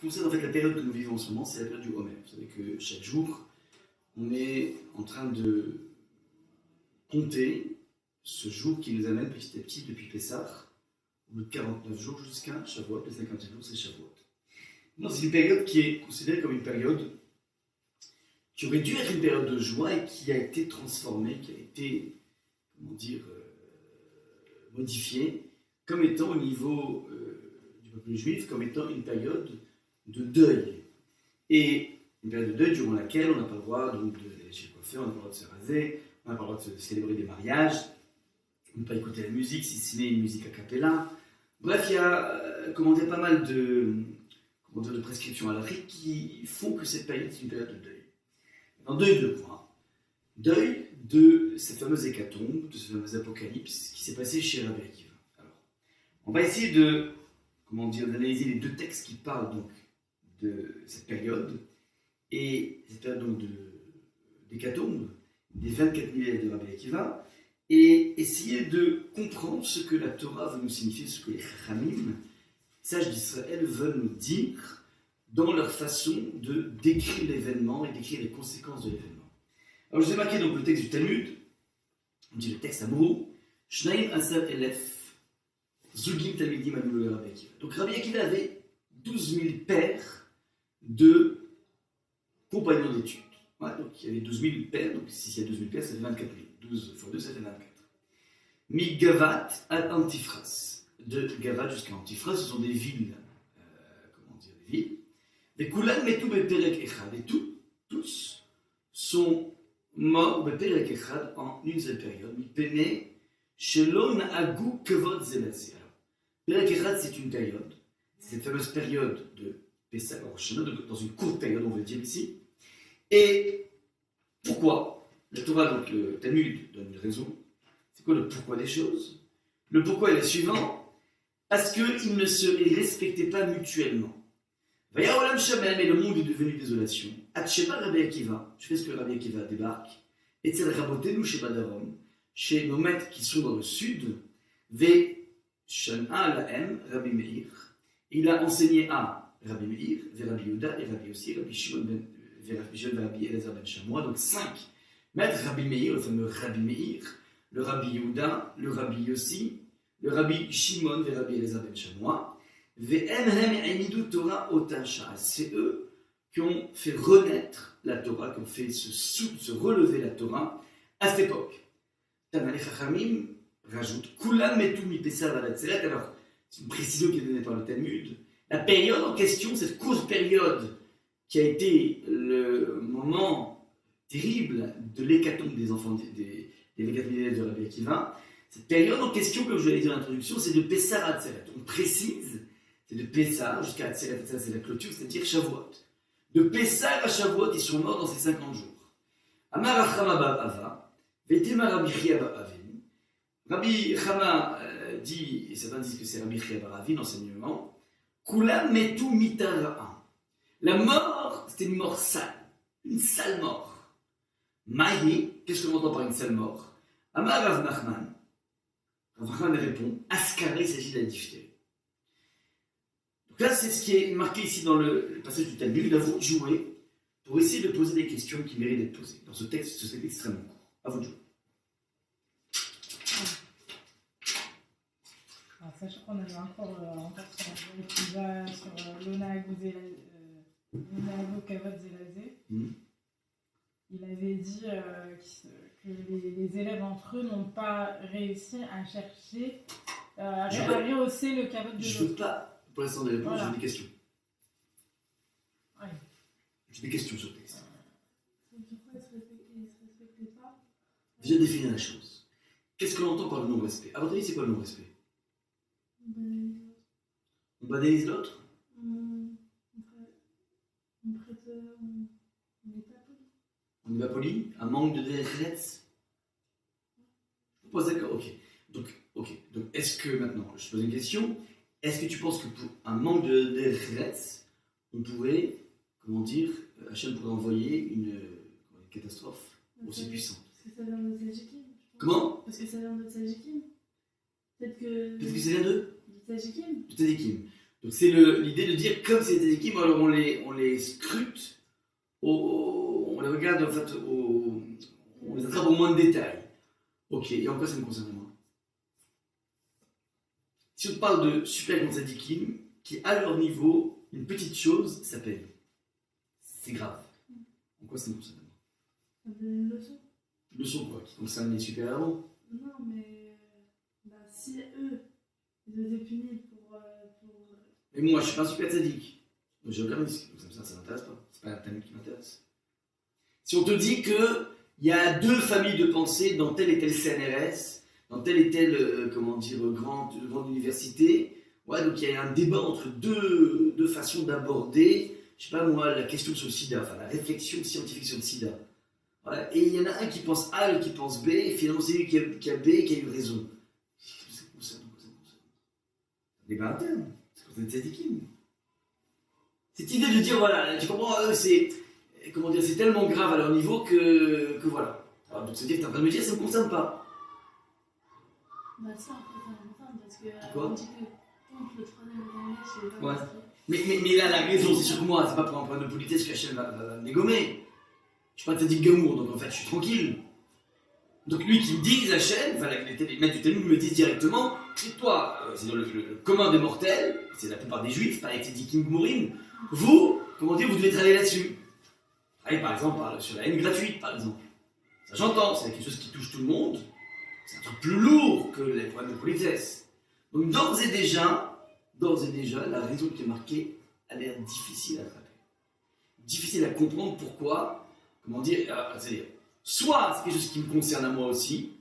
concerne en fait la période que nous vivons en ce moment, c'est la période du Homer. Vous savez que chaque jour, on est en train de compter ce jour qui nous amène petit à petit depuis Pessah, au bout de 49 jours jusqu'à Shavuot, les 50e jours c'est Shavuot. C'est une période qui est considérée comme une période qui aurait dû être une période de joie et qui a été transformée, qui a été, comment dire, modifiée, comme étant au niveau du peuple juif, comme étant une période de deuil. Et une période de deuil durant laquelle on n'a pas le droit donc, d'aller chez le coiffeur, on n'a pas le droit de se raser, on n'a pas le droit de célébrer des mariages, on ne peut pas écouter la musique, si ce n'est une musique a cappella. Bref, il y a pas mal de prescriptions halakhiques qui font que cette période est une période de deuil. En deuil de quoi? Deuil de cette fameuse hécatombe, de ce fameux apocalypse qui s'est passé chez Rabbi Akiva. Alors, on va essayer d'analyser les deux textes qui parlent donc de cette période, et cette période donc d'hécatombe, des 24 millénaires de Rabbi Akiva, et essayer de comprendre ce que la Torah veut nous signifier, ce que les Chachamim, sages d'Israël, veulent nous dire dans leur façon de décrire l'événement et décrire les conséquences de l'événement. Alors je vous ai marqué donc le texte du Talmud, on dit le texte Amrou, Shnaim Asar Elef, Zugim Talmidim Alou Rabbi Akiva. Donc Rabbi Akiva avait 12 000 pairs de compagnons d'études. Ouais, donc il y avait 12 000 pairs, donc s'il y a 12 000 pairs, ça fait 24 000. 12 fois 2, ça fait 24. Mi Gavat à Antiphras. De Gavat jusqu'à Antiphras, ce sont des villes, des villes. Et Kulan metu beperek echad. Et tous sont morts beperek echad en une seule période. Mi pene shelo na'agu kavod zelazé. Perek echad, c'est une période. C'est cette fameuse période de Pessah, dans une courte période, on va dire ici. Et pourquoi? La Torah, donc le Talmud, donne une raison. C'est quoi le pourquoi des choses? Le pourquoi est le suivant. Parce qu'ils ne se respectaient pas mutuellement. Vaya Olam Shamem, et le monde est devenu désolation. Atsheba Rabbi Akiva, je fais ce que Rabbi Akiva débarque. Et Tzel Rabotenu Sheba Darom, chez nos maîtres qui sont dans le sud. Ve Shana Lahem, Rabbi Meir. Il a enseigné à Rabbi Meir, Ve Rabbi Yehuda, et Rabbi aussi, Rabbi Shimon, Ve Rabbi Elazar ben Shamoua. Donc 5 maîtres, Rabbi Meir, le fameux Rabbi Meir, le Rabbi Yehuda, le Rabbi Yossi, le Rabbi Shimon, Ve Rabbi Elazar ben Shamoua. C'est eux qui ont fait renaître la Torah, qui ont fait se relever la Torah à cette époque. Tana les Chachamim rajoute Kulam metu mi Pessah vadat Tzelet. Alors, c'est une précision qui est donnée par le Talmud. La période en question, cette courte période qui a été le moment terrible de l'hécatombe des enfants des 24 millénaires de Rabbi Akiva, cette période en question, comme je l'ai dit dans l'introduction, c'est de Pessah à Tzelet. On précise. C'est de Pessah jusqu'à Tzelet, ça c'est la clôture, c'est-à-dire Shavuot. De Pessah à Shavuot, ils sont morts dans ces 50 jours. Amar Achama bar Ava, Vetema Rabbi Chia bar Avin. Rabbi Chama dit, et certains disent que c'est Rabbi Chia bar Avin, enseignement, Kulam metu mitara'a. La mort, c'était une mort sale, une sale mort. Maïe, qu'est-ce qu'on entend par une sale mort? Amar Rav Nachman. Rav Nachman répond, Askara, il s'agit de la diphtérie. Là, c'est ce qui est marqué ici dans le passage du Talmud. À vous de jouer pour essayer de poser des questions qui méritent d'être posées. Dans ce texte extrêmement court. À vous de jouer. Alors, sachant qu'on avait encore sur l'Onago Kavod Zelazé, il avait dit que les élèves entre eux n'ont pas réussi à chercher, à rehausser le Kavod de l'autre. Je ne veux pas. Pour l'instant des réponses, j'ai des questions. Ouais. J'ai des questions sur le texte. Pourquoi ils se respectaient pas? Déjà définir la chose. Qu'est-ce que l'on entend par le non-respect? À votre avis, c'est quoi le non-respect? On banalise l'autre? On n'est pas poli. On n'est pas poli? Un manque de déretz? Je vous pose d'accord, ok. Donc, est-ce que maintenant, je pose une question. Est-ce que tu penses que pour un manque de déretz, on pourrait, Hachem pourrait envoyer une catastrophe aussi puissante? Parce que ça vient de Tadjikim. Comment? Parce que ça vient de Tadjikim. Peut-être que ça vient de Tadjikim. Tadikim. Donc c'est l'idée de dire, comme c'est des équipes, alors on les scrute, on les regarde, en fait, on les attrape au moins de détails. Ok, et en quoi ça me concerne moi? Si on parle de super grands tzadikim, qui à leur niveau, une petite chose s'appelle. C'est grave. En quoi ça me concerne moi? Une leçon. Une leçon quoi? Qui concerne les super-héros? Non, mais si eux, ils étaient punis pour. Mais moi, je suis pas un super tzaddik. Donc j'ai aucun risque. Donc ça m'intéresse pas. C'est pas un thème qui m'intéresse. Si on te dit qu'il y a deux familles de pensée dans tel et tel CNRS, dans telle et telle, grande université, ouais, donc il y a un débat entre deux façons d'aborder, je sais pas moi, la question sur le sida, enfin la réflexion scientifique sur le sida. Ouais, et il y en a un qui pense A, l'autre qui pense B, et finalement c'est lui qui a B qui a eu raison. Ça concerne. Débat interne. C'est tzadikim. Cette idée de dire, voilà, tu comprends, c'est tellement grave à leur niveau que voilà. Alors, donc, c'est-à-dire que tu es en train de me dire, ça ne me concerne pas. Bah, ça, après, ça me concerne parce que. Quoi? On dit que contre le troisième langage, c'est pas Ouais. inscrit. Mais là, la raison, c'est sur moi, c'est pas pour un problème de politesse que Hachem va me dégommer. Je suis pas tzaddik gamour, donc en fait, je suis tranquille. Donc lui qui me dit, Hachem, enfin, les maîtres du Talmud me disent directement, c'est toi, c'est dans le commun des mortels, c'est la plupart des juifs, pas les tzaddikim gmourim, vous, comment dire, vous devez travailler là-dessus. Travailler par exemple sur la haine gratuite, par exemple. Ça j'entends, c'est quelque chose qui touche tout le monde, c'est un truc plus lourd que les problèmes de politesse. Donc d'ores et déjà, la raison qui est marquée a l'air difficile à attraper. Difficile à comprendre pourquoi, comment dire, c'est-à-dire, soit c'est quelque chose qui me concerne à moi aussi,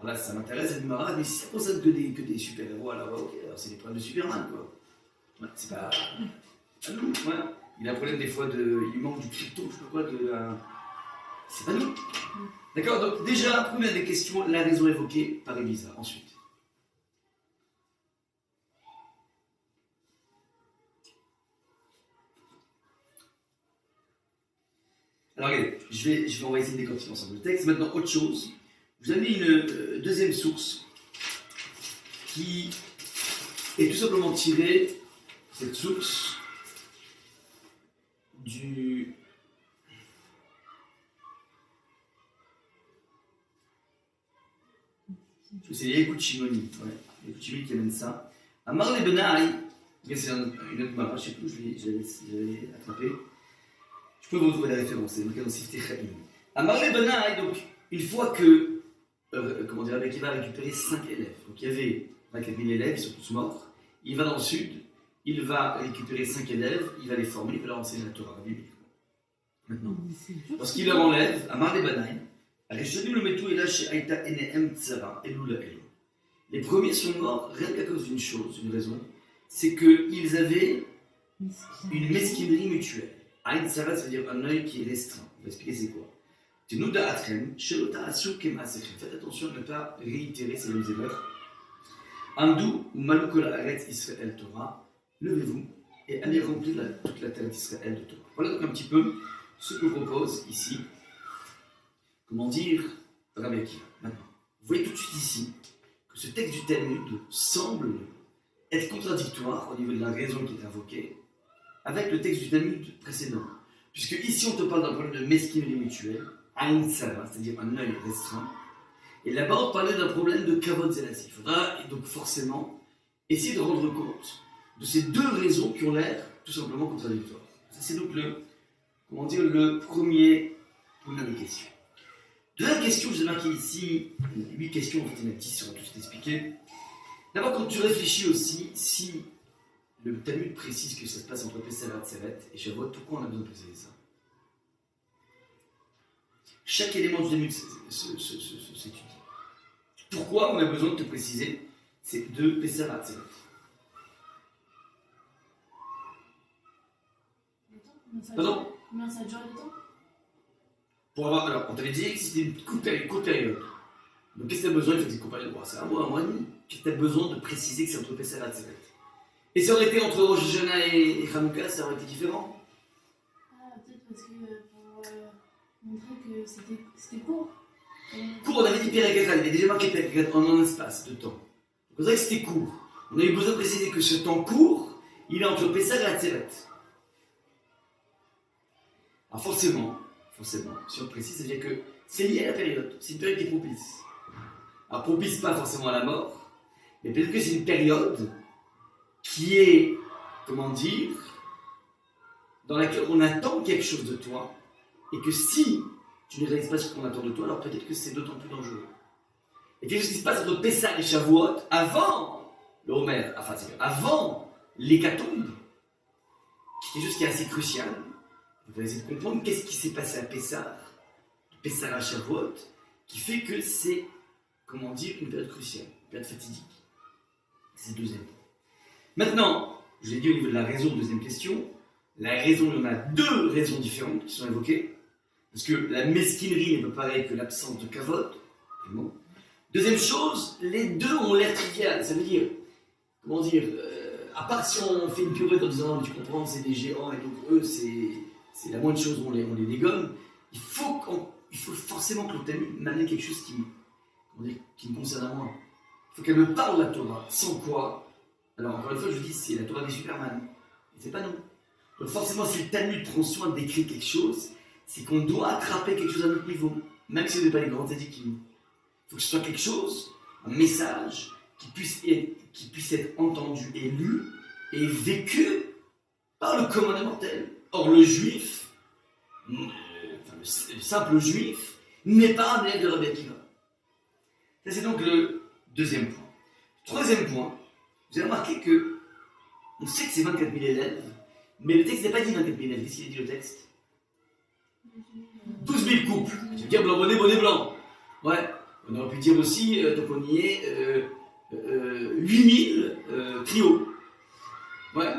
alors là ça m'intéresse, ça me marre, mais si ça concerne que des super-héros, alors ouais, ok, alors c'est les problèmes de Superman, quoi. Ouais, c'est pas... Ah non, voilà. Il a un problème des fois il manque du crypto, je sais pas quoi, c'est pas nous. D'accord, donc déjà, première des questions, la raison évoquée par Elisa. Ensuite. Alors regardez, on va essayer de décortiquer ensemble le texte. Maintenant, autre chose. Vous avez une deuxième source qui est tout simplement tirée, cette source, du... C'est Yehud Shimoni, ouais. Yehud Shimoni qui amène ça. Amar le Benaï, c'est une autre mara, je sais plus, je l'avais attrapé. Je peux vous trouver la référence, c'est le cas dans Sifte Chaim. Amar le Benaï, donc, une fois que, Rabbi Akiva a récupéré 5 élèves, donc il y avait 24 000 élèves, ils sont tous morts, il va dans le sud, il va récupérer 5 élèves, il va les former, il va leur enseigner la Torah biblique. Maintenant, lorsqu'il leur enlève, Amar le Benaï, les premiers sont morts rien qu'à cause d'une chose, une raison, c'est qu'ils avaient une mesquinerie mutuelle. Aïn Sarah, ça veut dire un œil qui est restreint. On va expliquer c'est quoi. Faites attention à ne pas réitérer ces mêmes erreurs. Andou ou Maloukol Aretz Israël Torah, levez-vous et allez remplir toute la terre d'Israël de Torah. Voilà donc un petit peu ce que propose ici. Comment dire, Rabbi Akiva. Maintenant, vous voyez tout de suite ici que ce texte du Talmud semble être contradictoire au niveau de la raison qui est invoquée avec le texte du Talmud précédent. Puisque ici on te parle d'un problème de mesquinerie mutuelle, Aïn Sarah, c'est-à-dire un œil restreint, et là-bas on parlait d'un problème de Kavod Zelasi. Il faudra donc forcément essayer de rendre compte de ces deux raisons qui ont l'air tout simplement contradictoires. Ça, c'est donc le premier de question. Deuxième question, je vous ai marqué ici, 8 questions, en fait il y en a 10, seront tous expliquées. D'abord, quand tu réfléchis aussi, si le Talmud précise que ça se passe entre Pessah et Shavuot, pourquoi on a besoin de préciser ça? Chaque élément du Talmud s'étudie. Pourquoi on a besoin de te préciser ces deux Pessah et Shavuot? Pardon? Combien ça dure le temps? Pour avoir, alors, on t'avait dit que c'était une courte période. Donc, qu'est-ce que tu as besoin? Il faut que tu compares. C'est un mois et demi. Qu'est-ce que tu as besoin de préciser que c'est entre Pessah et Shavuot? Et ça aurait été entre Rosh Hashanah et Hanouka, ça aurait été différent? Ah, peut-être parce que pour montrer que c'était court. Court, on avait dit Pérek Echad, il avait déjà marqué Pérek Echad en un espace de temps. Donc, on dirait que c'était court. On a eu besoin de préciser que ce temps court, il est entre Pessah et Atzeret. Alors forcément, si on précise, ça veut dire que c'est lié à la période. C'est une période qui est propice. Alors propice pas forcément à la mort, mais peut-être que c'est une période qui est, comment dire, dans laquelle on attend quelque chose de toi, et que si tu ne réalises pas ce qu'on attend de toi, alors peut-être que c'est d'autant plus dangereux. Et quelque chose qui se passe entre Pessah et Shavuot, avant le Homer, enfin c'est avant l'hécatombe, quelque chose qui est assez crucial. Vous allez essayer de comprendre qu'est-ce qui s'est passé à Pessah, de Pessah à Shavuot, qui fait que c'est, comment dire, une période cruciale, une période fatidique. C'est le deuxième. Maintenant, je l'ai dit au niveau de la raison, deuxième question, la raison, il y en a deux raisons différentes qui sont évoquées, parce que la mesquinerie n'est pas pareille que l'absence de kavod, vraiment. Deuxième chose, les deux ont l'air triviales, ça veut dire, comment dire, à part si on fait une pirouette en disant, tu comprends, c'est des géants, et donc eux, c'est la moindre chose, on les dégomme, il faut forcément que l'autre m'amène quelque chose qui me concerne à moi. Il faut qu'elle me parle de la Torah, sans quoi, alors encore une fois, je vous dis, c'est la Torah des Superman, et c'est pas non. Donc forcément, si le Talmud prend soin d'écrire quelque chose, c'est qu'on doit attraper quelque chose à notre niveau, même si ce n'est pas les grands édiquines. Il faut que ce soit quelque chose, un message, qui puisse être entendu et lu et vécu par le commun des mortels. Or, le juif, le simple juif, n'est pas un élève de Rabbi Akiva. Ça, c'est donc le deuxième point. Troisième point, vous avez remarqué que on sait que c'est 24 000 élèves, mais le texte n'a pas dit 24 000 élèves. Qu'est-ce qu'il a dit le texte? 12 000 couples. Ça veut dire blanc, bonnet, bonnet, blanc. Ouais. On aurait pu dire aussi, donc on y est, 8 000 trios. Ouais,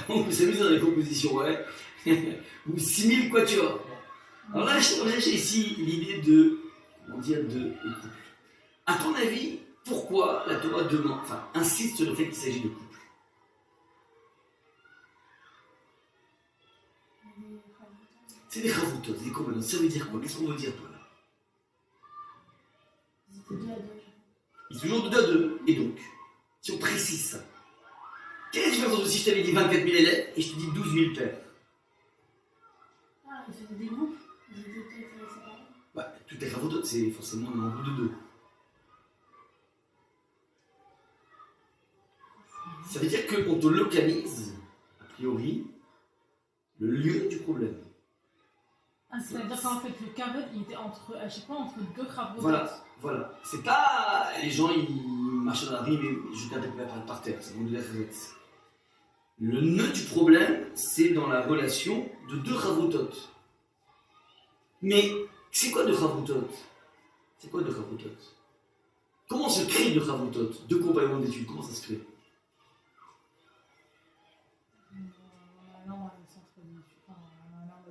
on peut s'amuser dans les compositions, ouais. Ou 6 000 quatuors. Alors là, je cherche ici l'idée de, comment dire, de couple. À ton avis, pourquoi la Torah demande, enfin, insiste sur le fait qu'il s'agit de couple? C'est des ravoutos, des combats. Ça veut dire quoi? Qu'est-ce qu'on veut dire, toi, là? Il est toujours de 2 à 2. Et donc, si on précise ça, quelle est la différence entre si je t'avais dit 24 000 élèves et je te dis 12 000 pères? Ah, ils faisaient des groupes. Ils étaient peut-être séparés. Ouais, tout est ravoutos, c'est forcément un groupe de 2. Ça veut dire qu'on te localise, a priori, le lieu du problème. Ah, c'est-à-dire qu'en fait, le kavod, il était à chaque fois entre deux cravats. Voilà. C'est pas les gens, ils marchaient dans la rue et jetaient un peu par terre. C'est donc de la razotte. Le nœud du problème, c'est dans la relation de deux ravoutot. Mais c'est quoi deux ravoutot? C'est quoi deux ravoutot? Comment se crée deux ravoutot? Deux compagnons d'études, comment ça se crée?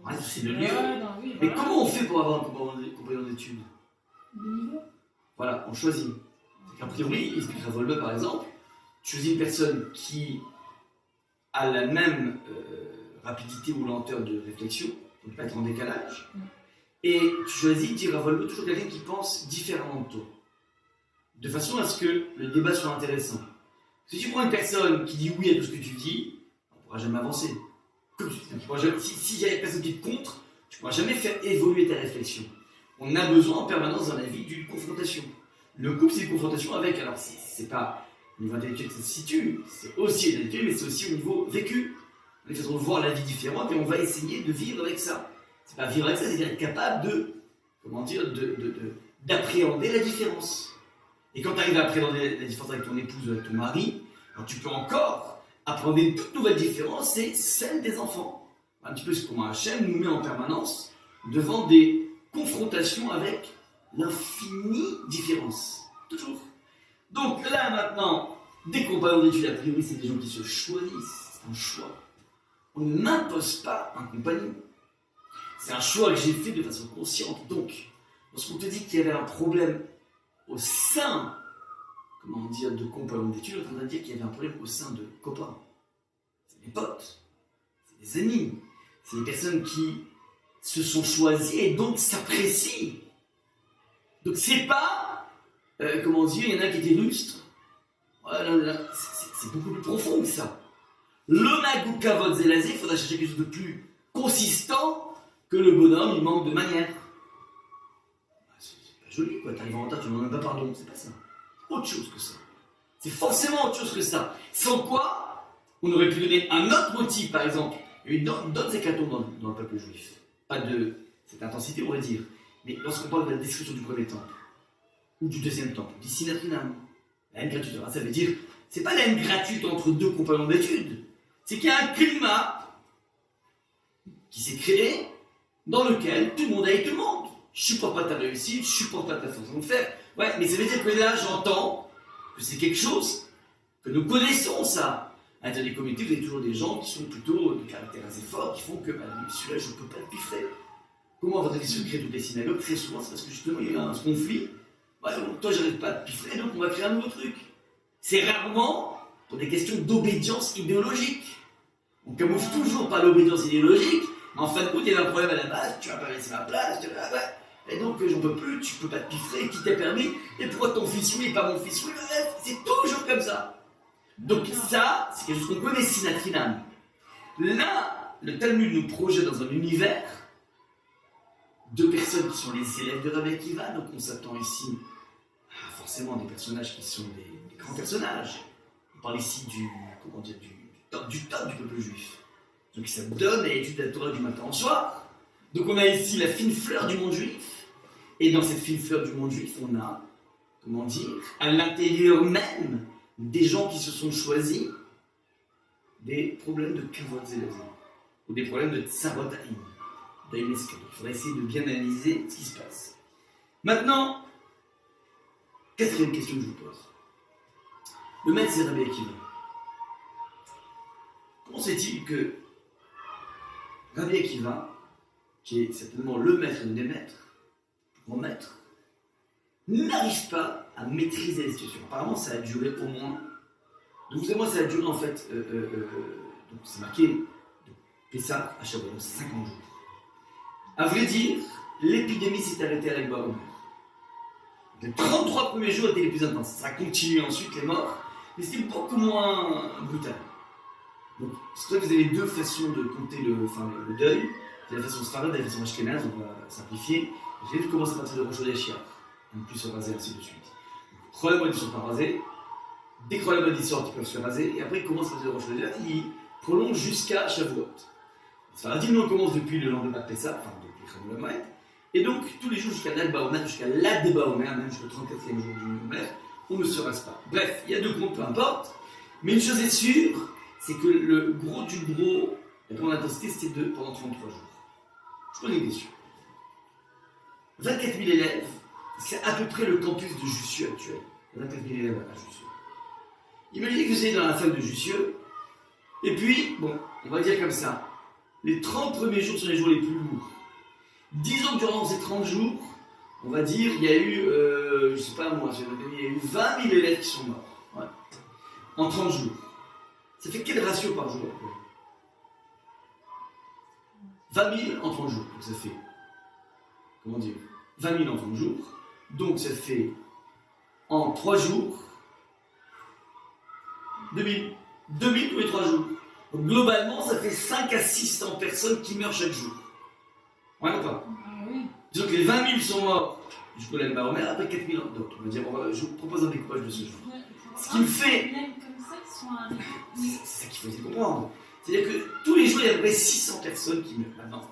Ouais, c'est le lieu. Oui, mais voilà. comment on fait pour avoir un compagnon d'études? Le niveau. Voilà, on choisit. A priori, il expliquera Volbe par exemple, tu choisis une personne qui a la même rapidité ou lenteur de réflexion, pour ne pas être en décalage, et tu choisis, dire à Volbe, toujours quelqu'un qui pense différemment de toi, de façon à ce que le débat soit intéressant. Si tu prends une personne qui dit oui à tout ce que tu dis, on ne pourra jamais avancer. Si il y a une personne qui te contre, tu ne pourras jamais faire évoluer ta réflexion. On a besoin en permanence dans la vie d'une confrontation. Le couple, c'est une confrontation avec, alors c'est pas au niveau intellectuel que ça se situe, c'est aussi intellectuel, mais c'est aussi au niveau vécu. On a une façon de voir la vie différente et on va essayer de vivre avec ça. C'est pas vivre avec ça, c'est être capable de, comment dire, d'appréhender la différence. Et quand tu arrives à appréhender la différence avec ton épouse ou avec ton mari, alors tu peux encore apprendre une toute nouvelle différence, c'est celle des enfants. Un petit peu ce comment Hachem nous met en permanence devant des confrontations avec l'infinie différence. Toujours. Donc là maintenant, des compagnons d'études, a priori, c'est des gens qui se choisissent. C'est un choix. On ne m'impose pas un compagnon. C'est un choix que j'ai fait de façon consciente. Donc, lorsqu'on te dit qu'il y avait un problème au sein, comment dire, de compagnons d'études, on va dire qu'il y avait un problème au sein de copains. C'est des potes, c'est des amis, c'est des personnes qui se sont choisies et donc s'apprécient. Donc c'est pas, comment dire, il y en a qui étaient lustres. Voilà, c'est beaucoup plus profond que ça. L'onagou kavod zelazé, il faudra chercher quelque chose de plus consistant que le bonhomme, il manque de manière. C'est pas joli, quoi. T'arrives en retard, tu ne demandes même pas pardon. C'est pas ça. C'est autre chose que ça. C'est forcément autre chose que ça. Sans quoi, on aurait pu donner un autre motif, par exemple. Il y a eu d'autres hécatombes dans le peuple juif. Pas de cette intensité, on va dire. Mais lorsqu'on parle de la destruction du premier temple, ou du deuxième temple, du sinatrinam, la haine gratuite, ça veut dire, c'est pas la haine gratuite entre deux compagnons d'études, c'est qu'il y a un climat qui s'est créé dans lequel tout le monde aille tout le monde. Je supporte pas ta réussite, je supporte pas ta façon de faire. Ouais, mais ça veut dire que là, j'entends que c'est quelque chose que nous connaissons, ça. À l'intérieur des communautés, vous avez toujours des gens qui sont plutôt de caractère assez fort, qui font que bah, celui-là, je ne peux pas le piffrer. Comment à votre avis se créent toutes les synagogues? Très souvent, c'est parce que justement, il y a eu un conflit. Ouais, toi, j'arrive pas à te piffrer, donc on va créer un nouveau truc. C'est rarement pour des questions d'obédience idéologique. On camoufle toujours par l'obédience idéologique, mais en fin de compte, il y a un problème à la base, tu vas pas laisser ma place, tu vas, ouais. Et donc, j'en peux plus, tu peux pas te piffrer, qui t'a permis, et pourquoi ton fils oui et pas mon fils oui, c'est toujours comme ça. Donc ça, c'est quelque chose qu'on connaît, sinatrinam. Là, le Talmud nous projette dans un univers de personnes qui sont les élèves de Rabbi Akiva, donc on s'attend ici à forcément des personnages qui sont des grands personnages. On parle ici du top du peuple juif. Donc ça donne à l'étude la Torah du matin au soir. Donc on a ici la fine fleur du monde juif. Et dans cette fine fleur du monde juif, on a, comment dire, à l'intérieur même, des gens qui se sont choisis des problèmes de kavod zelazé, ou des problèmes de tsarotaïm, d'Aïneskel. Il faudrait essayer de bien analyser ce qui se passe. Maintenant, quatrième question que je vous pose. Le maître, c'est Rabbi Akiva. Comment se fait-il que Rabbi Akiva, qui est certainement le maître des maîtres, grand maître, n'arrive pas à maîtriser la situation? Apparemment, ça a duré au moins. Donc, vous savez, moi, ça a duré en fait. Donc, c'est marqué de Pessah à Shavuot, donc 50 jours. À vrai dire, l'épidémie s'est arrêtée à l'Akba Omer. Les 33 premiers jours étaient les plus intenses. Ça a continué ensuite, les morts, mais c'était beaucoup moins brutal. Donc, c'est pour ça que vous avez deux façons de compter le deuil. C'est la façon Sfarad et la façon Ashkenaz, on va simplifier. J'ai vu commencer à partir de Rosh Hashanah, ne plus se raser, ainsi de suite. Rosh Hashanah, ils ne sont pas rasés. Dès que Rosh Hashanah sort, ils peuvent se raser. Et après, ils commencent à partir de Rosh Hashanah, ils prolongent jusqu'à Shavuot. Sfarad, nous, on commence depuis le lendemain de Pessah, enfin depuis Chol Moed. Et donc, tous les jours jusqu'à l'Ad Baomer, jusqu'à l'Ad Baomer, même jusqu'au 34e jour du Omer, on ne se rase pas. Bref, il y a deux comptes, peu importe. Mais une chose est sûre, c'est que le gros du gros, la grande intensité, c'était pendant 33 jours. Je pose une question. 24 000 élèves, c'est à peu près le campus de Jussieu actuel. 24 000 élèves à Jussieu. Imaginez que vous êtes dans la fac de Jussieu, et puis, bon, on va dire comme ça, les 30 premiers jours sont les jours les plus lourds. Disons que durant ces 30 jours, on va dire, il y a eu, je sais pas moi, il y a eu 20 000 élèves qui sont morts. Ouais. En 30 jours. Ça fait quel ratio par jour? 20 000 en 30 jours. Donc ça fait, comment dire, 20 000 en 30 jours. Donc ça fait, en 3 jours, 2 000. 2 000 tous les 3 jours. Donc globalement, ça fait 5 à 600 personnes qui meurent chaque jour. Ouais ou pas? Oui. Disons que les 20 000 sont morts jusqu'au Lag Baomer, après 4 000 d'autres. On va dire, je vous propose un découpage de ce genre. Ce qui me fait. Comme ça, ils sont arrivés. C'est ça qu'il faut essayer de comprendre. C'est-à-dire que tous les jours, il y avait 600 personnes qui meurent. Maintenant,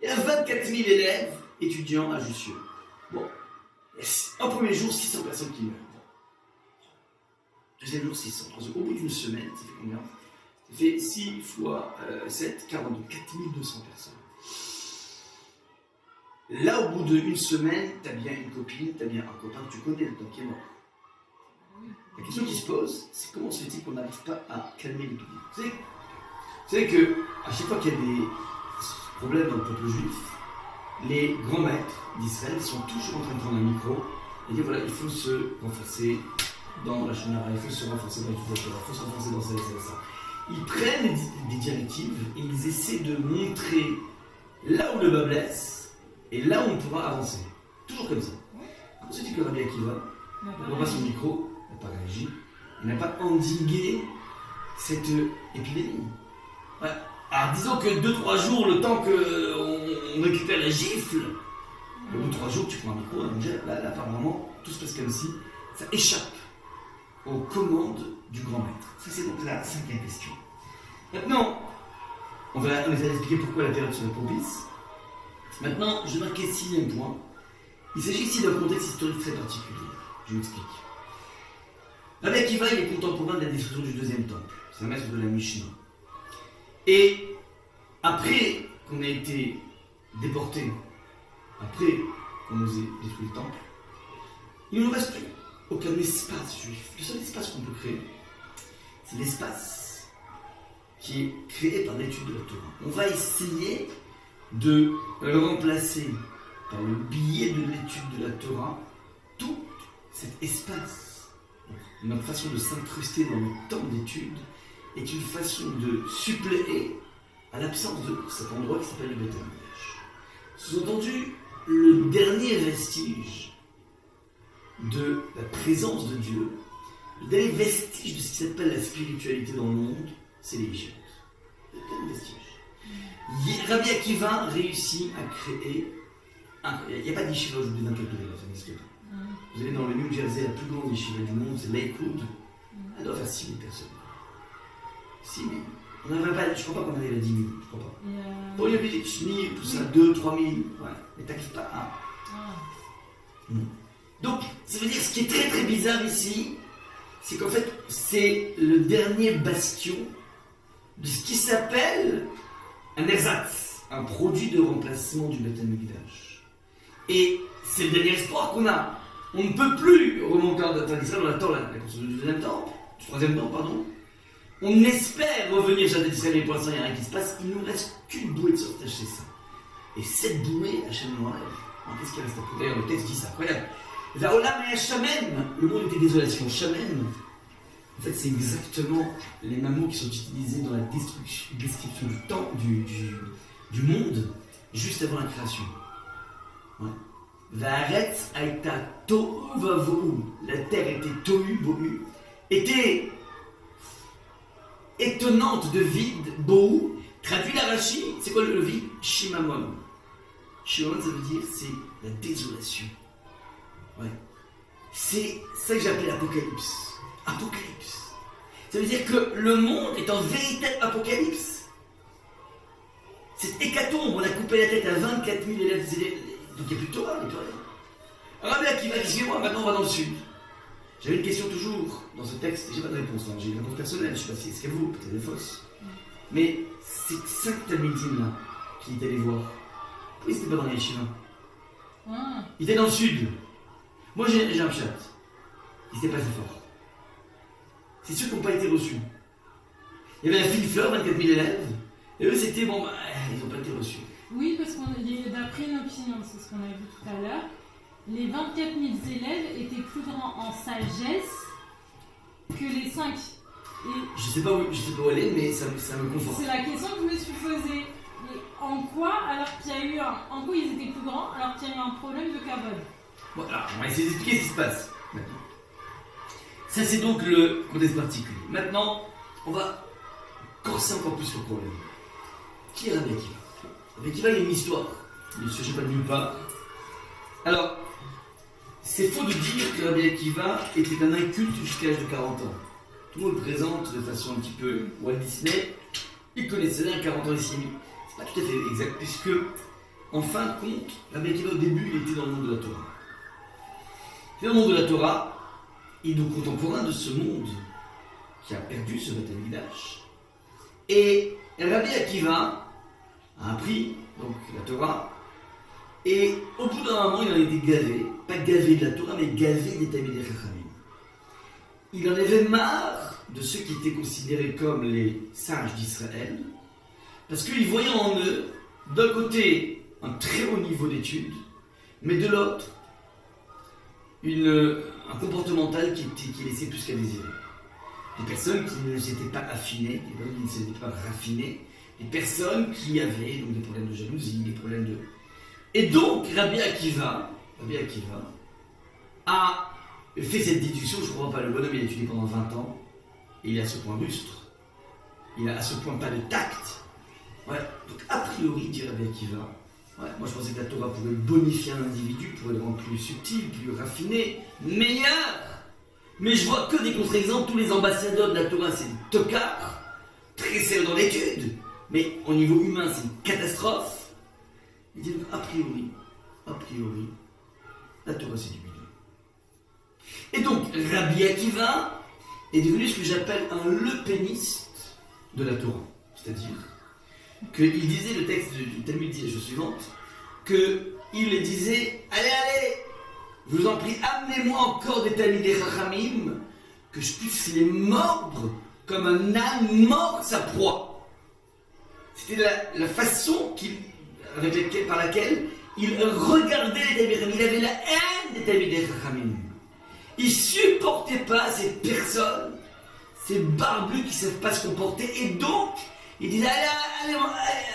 il y a 24 000 élèves étudiants à Jussieu. Bon, un premier jour, 600 personnes qui meurent. Deuxième jour, 600. Au bout d'une semaine, ça fait combien? Ça fait 6 fois 7, 42, 4200 personnes. Là, au bout d'une semaine, tu as bien une copine, tu as bien un copain que tu connais, le temps qui est mort. La question qui se pose, c'est comment se fait-il qu'on n'arrive pas à calmer les Vous savez qu'à chaque fois qu'il y a des problèmes dans le peuple juif, les grands maîtres d'Israël sont toujours en train de prendre un micro et dire voilà, il faut se renforcer dans la Shonara, il faut se renforcer dans le Torah, il faut se renforcer dans ça. Ils prennent des directives et ils essaient de montrer là où le bas blesse et là où on pourra avancer. Toujours comme ça. Comment se dit que Rabbi Akiva, il n'a pas son micro, il n'a pas réagi, il n'a pas endigué cette épidémie. Ouais. Alors disons que 2-3 jours, le temps qu'on récupère la gifle, au bout de 3 jours, tu prends un micro, là, apparemment, tout se passe comme si ça échappe aux commandes du grand maître. Ça, c'est donc la 5e question. Maintenant, on va expliquer pourquoi la période serait propice. Maintenant, je vais marquer 6e point. Il s'agit ici d'un contexte historique très particulier. Je m'explique. Rabbi Akiva, il est contemporain de la destruction du 2e temple. C'est un maître de la Mishnah. Et après qu'on ait été déporté, après qu'on nous ait détruit le temple, il ne nous reste plus aucun espace juif. Le seul espace qu'on peut créer, c'est l'espace qui est créé par l'étude de la Torah. On va essayer de le remplacer par le biais de l'étude de la Torah, tout cet espace. Notre façon de s'incruster dans le temps d'étude est une façon de suppléer à l'absence de cet endroit qui s'appelle le Beth Amikdash. Sous-entendu, le dernier vestige de la présence de Dieu, le dernier vestige de ce qui s'appelle la spiritualité dans le monde, c'est les yeshivot. Le dernier vestige. Rabbi Akiva réussit à créer. Il n'y a pas de yeshiva aujourd'hui dans quelques élèves, ça n'existe pas. Vous allez dans le New Jersey, la plus grande yeshiva du monde, c'est Lakewood. Elle doit faire 6 000 personnes. 6 000. On n'arrive pas, je ne crois pas qu'on arrive à 10 000, je crois pas. Pour les Village, 1000, tout ça, 2 000, 3 000, ouais. Mais t'arrives pas à. Donc, ça veut dire, ce qui est très très bizarre ici, c'est qu'en fait, c'est le dernier bastion de ce qui s'appelle un ersatz, un produit de remplacement du Beth Amikdash. Et c'est le dernier espoir qu'on a. On ne peut plus remonter en date d'Israël, on attend la construction du 2e temple, du 3e temple, pardon. On espère revenir sur la date d'Israël, mais pour l'instant, il n'y a rien qui se passe. Il ne nous reste qu'une bouée de sauvetage, c'est ça. Et cette bouée, Hachem nous enlève. Qu'est-ce qui reste après? D'ailleurs, le texte dit ça. Regarde. Vaolam et Shamen, le monde était désolation. Shamen, en fait, c'est exactement les mêmes mots qui sont utilisés dans la description du temps, du monde, juste avant la création. Ouais. Va'aretz aïta tohu vavohu, la terre était tohu bohu, était étonnante de vide, bohu, traduit l'Arashi, c'est quoi le vide? Shimamon. Shimamon, ça veut dire c'est la désolation. Ouais. C'est ça que j'appelle l'apocalypse. Apocalypse. Ça veut dire que le monde est en véritable apocalypse. C'est hécatombe, on a coupé la tête à 24 000 élèves, donc il n'y a plus de Torah, il n'y a plus rien. Rabbi Akiva, excusez-moi, maintenant on va dans le sud. J'avais une question toujours dans ce texte, et j'ai pas de réponse, hein. J'ai une réponse personnelle, je ne sais pas si est-ce qu'elle vaut, peut-être elle est fausse. Mais ces 5 Talmidim là, qui est allé voir, pourquoi ils n'étaient pas dans les yeshivas? Ils étaient dans le sud. Moi j'ai un chat. Ils n'étaient pas assez forts. C'est ceux qui n'ont pas été reçus. Il y avait un fil fleur, 24 000 élèves, et eux c'était bon, bah, ils n'ont pas été reçus. Oui, parce qu'on d'après une opinion, c'est ce qu'on a vu tout à l'heure, les 24 000 élèves étaient plus grands en sagesse que les 5. Et je sais pas où elle est, mais ça me conforte. C'est la question que je me suis posée. Et en quoi, alors qu'il y a eu en quoi ils étaient plus grands, alors qu'il y a eu un problème de carbone? Bon, alors, on va essayer d'expliquer ce qui se passe maintenant. Ça, c'est donc le contexte particulier. Maintenant, on va corser encore plus le problème. Qui est Rabbi Akiva? Rabbi Akiva, il y a une histoire. Il ne se cherche pas de nulle part. Alors, c'est faux de dire que Rabbi Akiva était un inculte jusqu'à l'âge de 40 ans. Tout le monde le présente de façon un petit peu Walt Disney. Il connaissait bien 40 ans ici. C'est pas tout à fait exact, puisque, en fin de compte, Rabbi Akiva, au début, il était dans le monde de la Torah. Et dans le monde de la Torah, il est donc contemporain de ce monde qui a perdu ce Beth Amikdash. Et Rabbi Akiva a appris donc la Torah, et au bout d'un moment, il en a été gavé, pas gavé de la Torah, mais gavé des Talmidei Chachamim. Il en avait marre de ceux qui étaient considérés comme les sages d'Israël, parce qu'il voyait en eux, d'un côté, un très haut niveau d'études, mais de l'autre, un comportemental qui laissait plus qu'à désirer. Des personnes qui ne s'étaient pas affinées, des personnes qui ne s'étaient pas raffinées, des personnes qui avaient donc, des problèmes de jalousie, des problèmes de... Et donc, Rabbi Akiva a fait cette déduction, je ne comprends pas, le bonhomme il a étudié pendant 20 ans, et il est à ce point lustre, il a à ce point pas de tact. Ouais. Donc a priori, dit Rabbi Akiva, ouais, moi je pensais que la Torah pourrait bonifier un individu, pourrait le rendre plus subtil, plus raffiné, meilleur. Mais je vois que des contre-exemples, tous les ambassadeurs de la Torah, c'est des tocards, très sérieux dans l'étude, mais au niveau humain, c'est une catastrophe. Il dit donc, a priori, la Torah c'est du milieu. Et donc, Rabbi Akiva est devenu ce que j'appelle un lepéniste de la Torah. C'est-à-dire qu'il disait, le texte du Talmud dit la chose suivante, qu'il disait, allez, je vous en prie, amenez-moi encore des Talmidei Chachamim, que je puisse les mordre comme un âne mord sa proie. C'était la façon par laquelle il regardait les Talmidei Chachamim. Il avait la haine des Talmidei Chachamim. Il ne supportait pas ces personnes, ces barbus qui ne savent pas se comporter, et donc il disait, allez,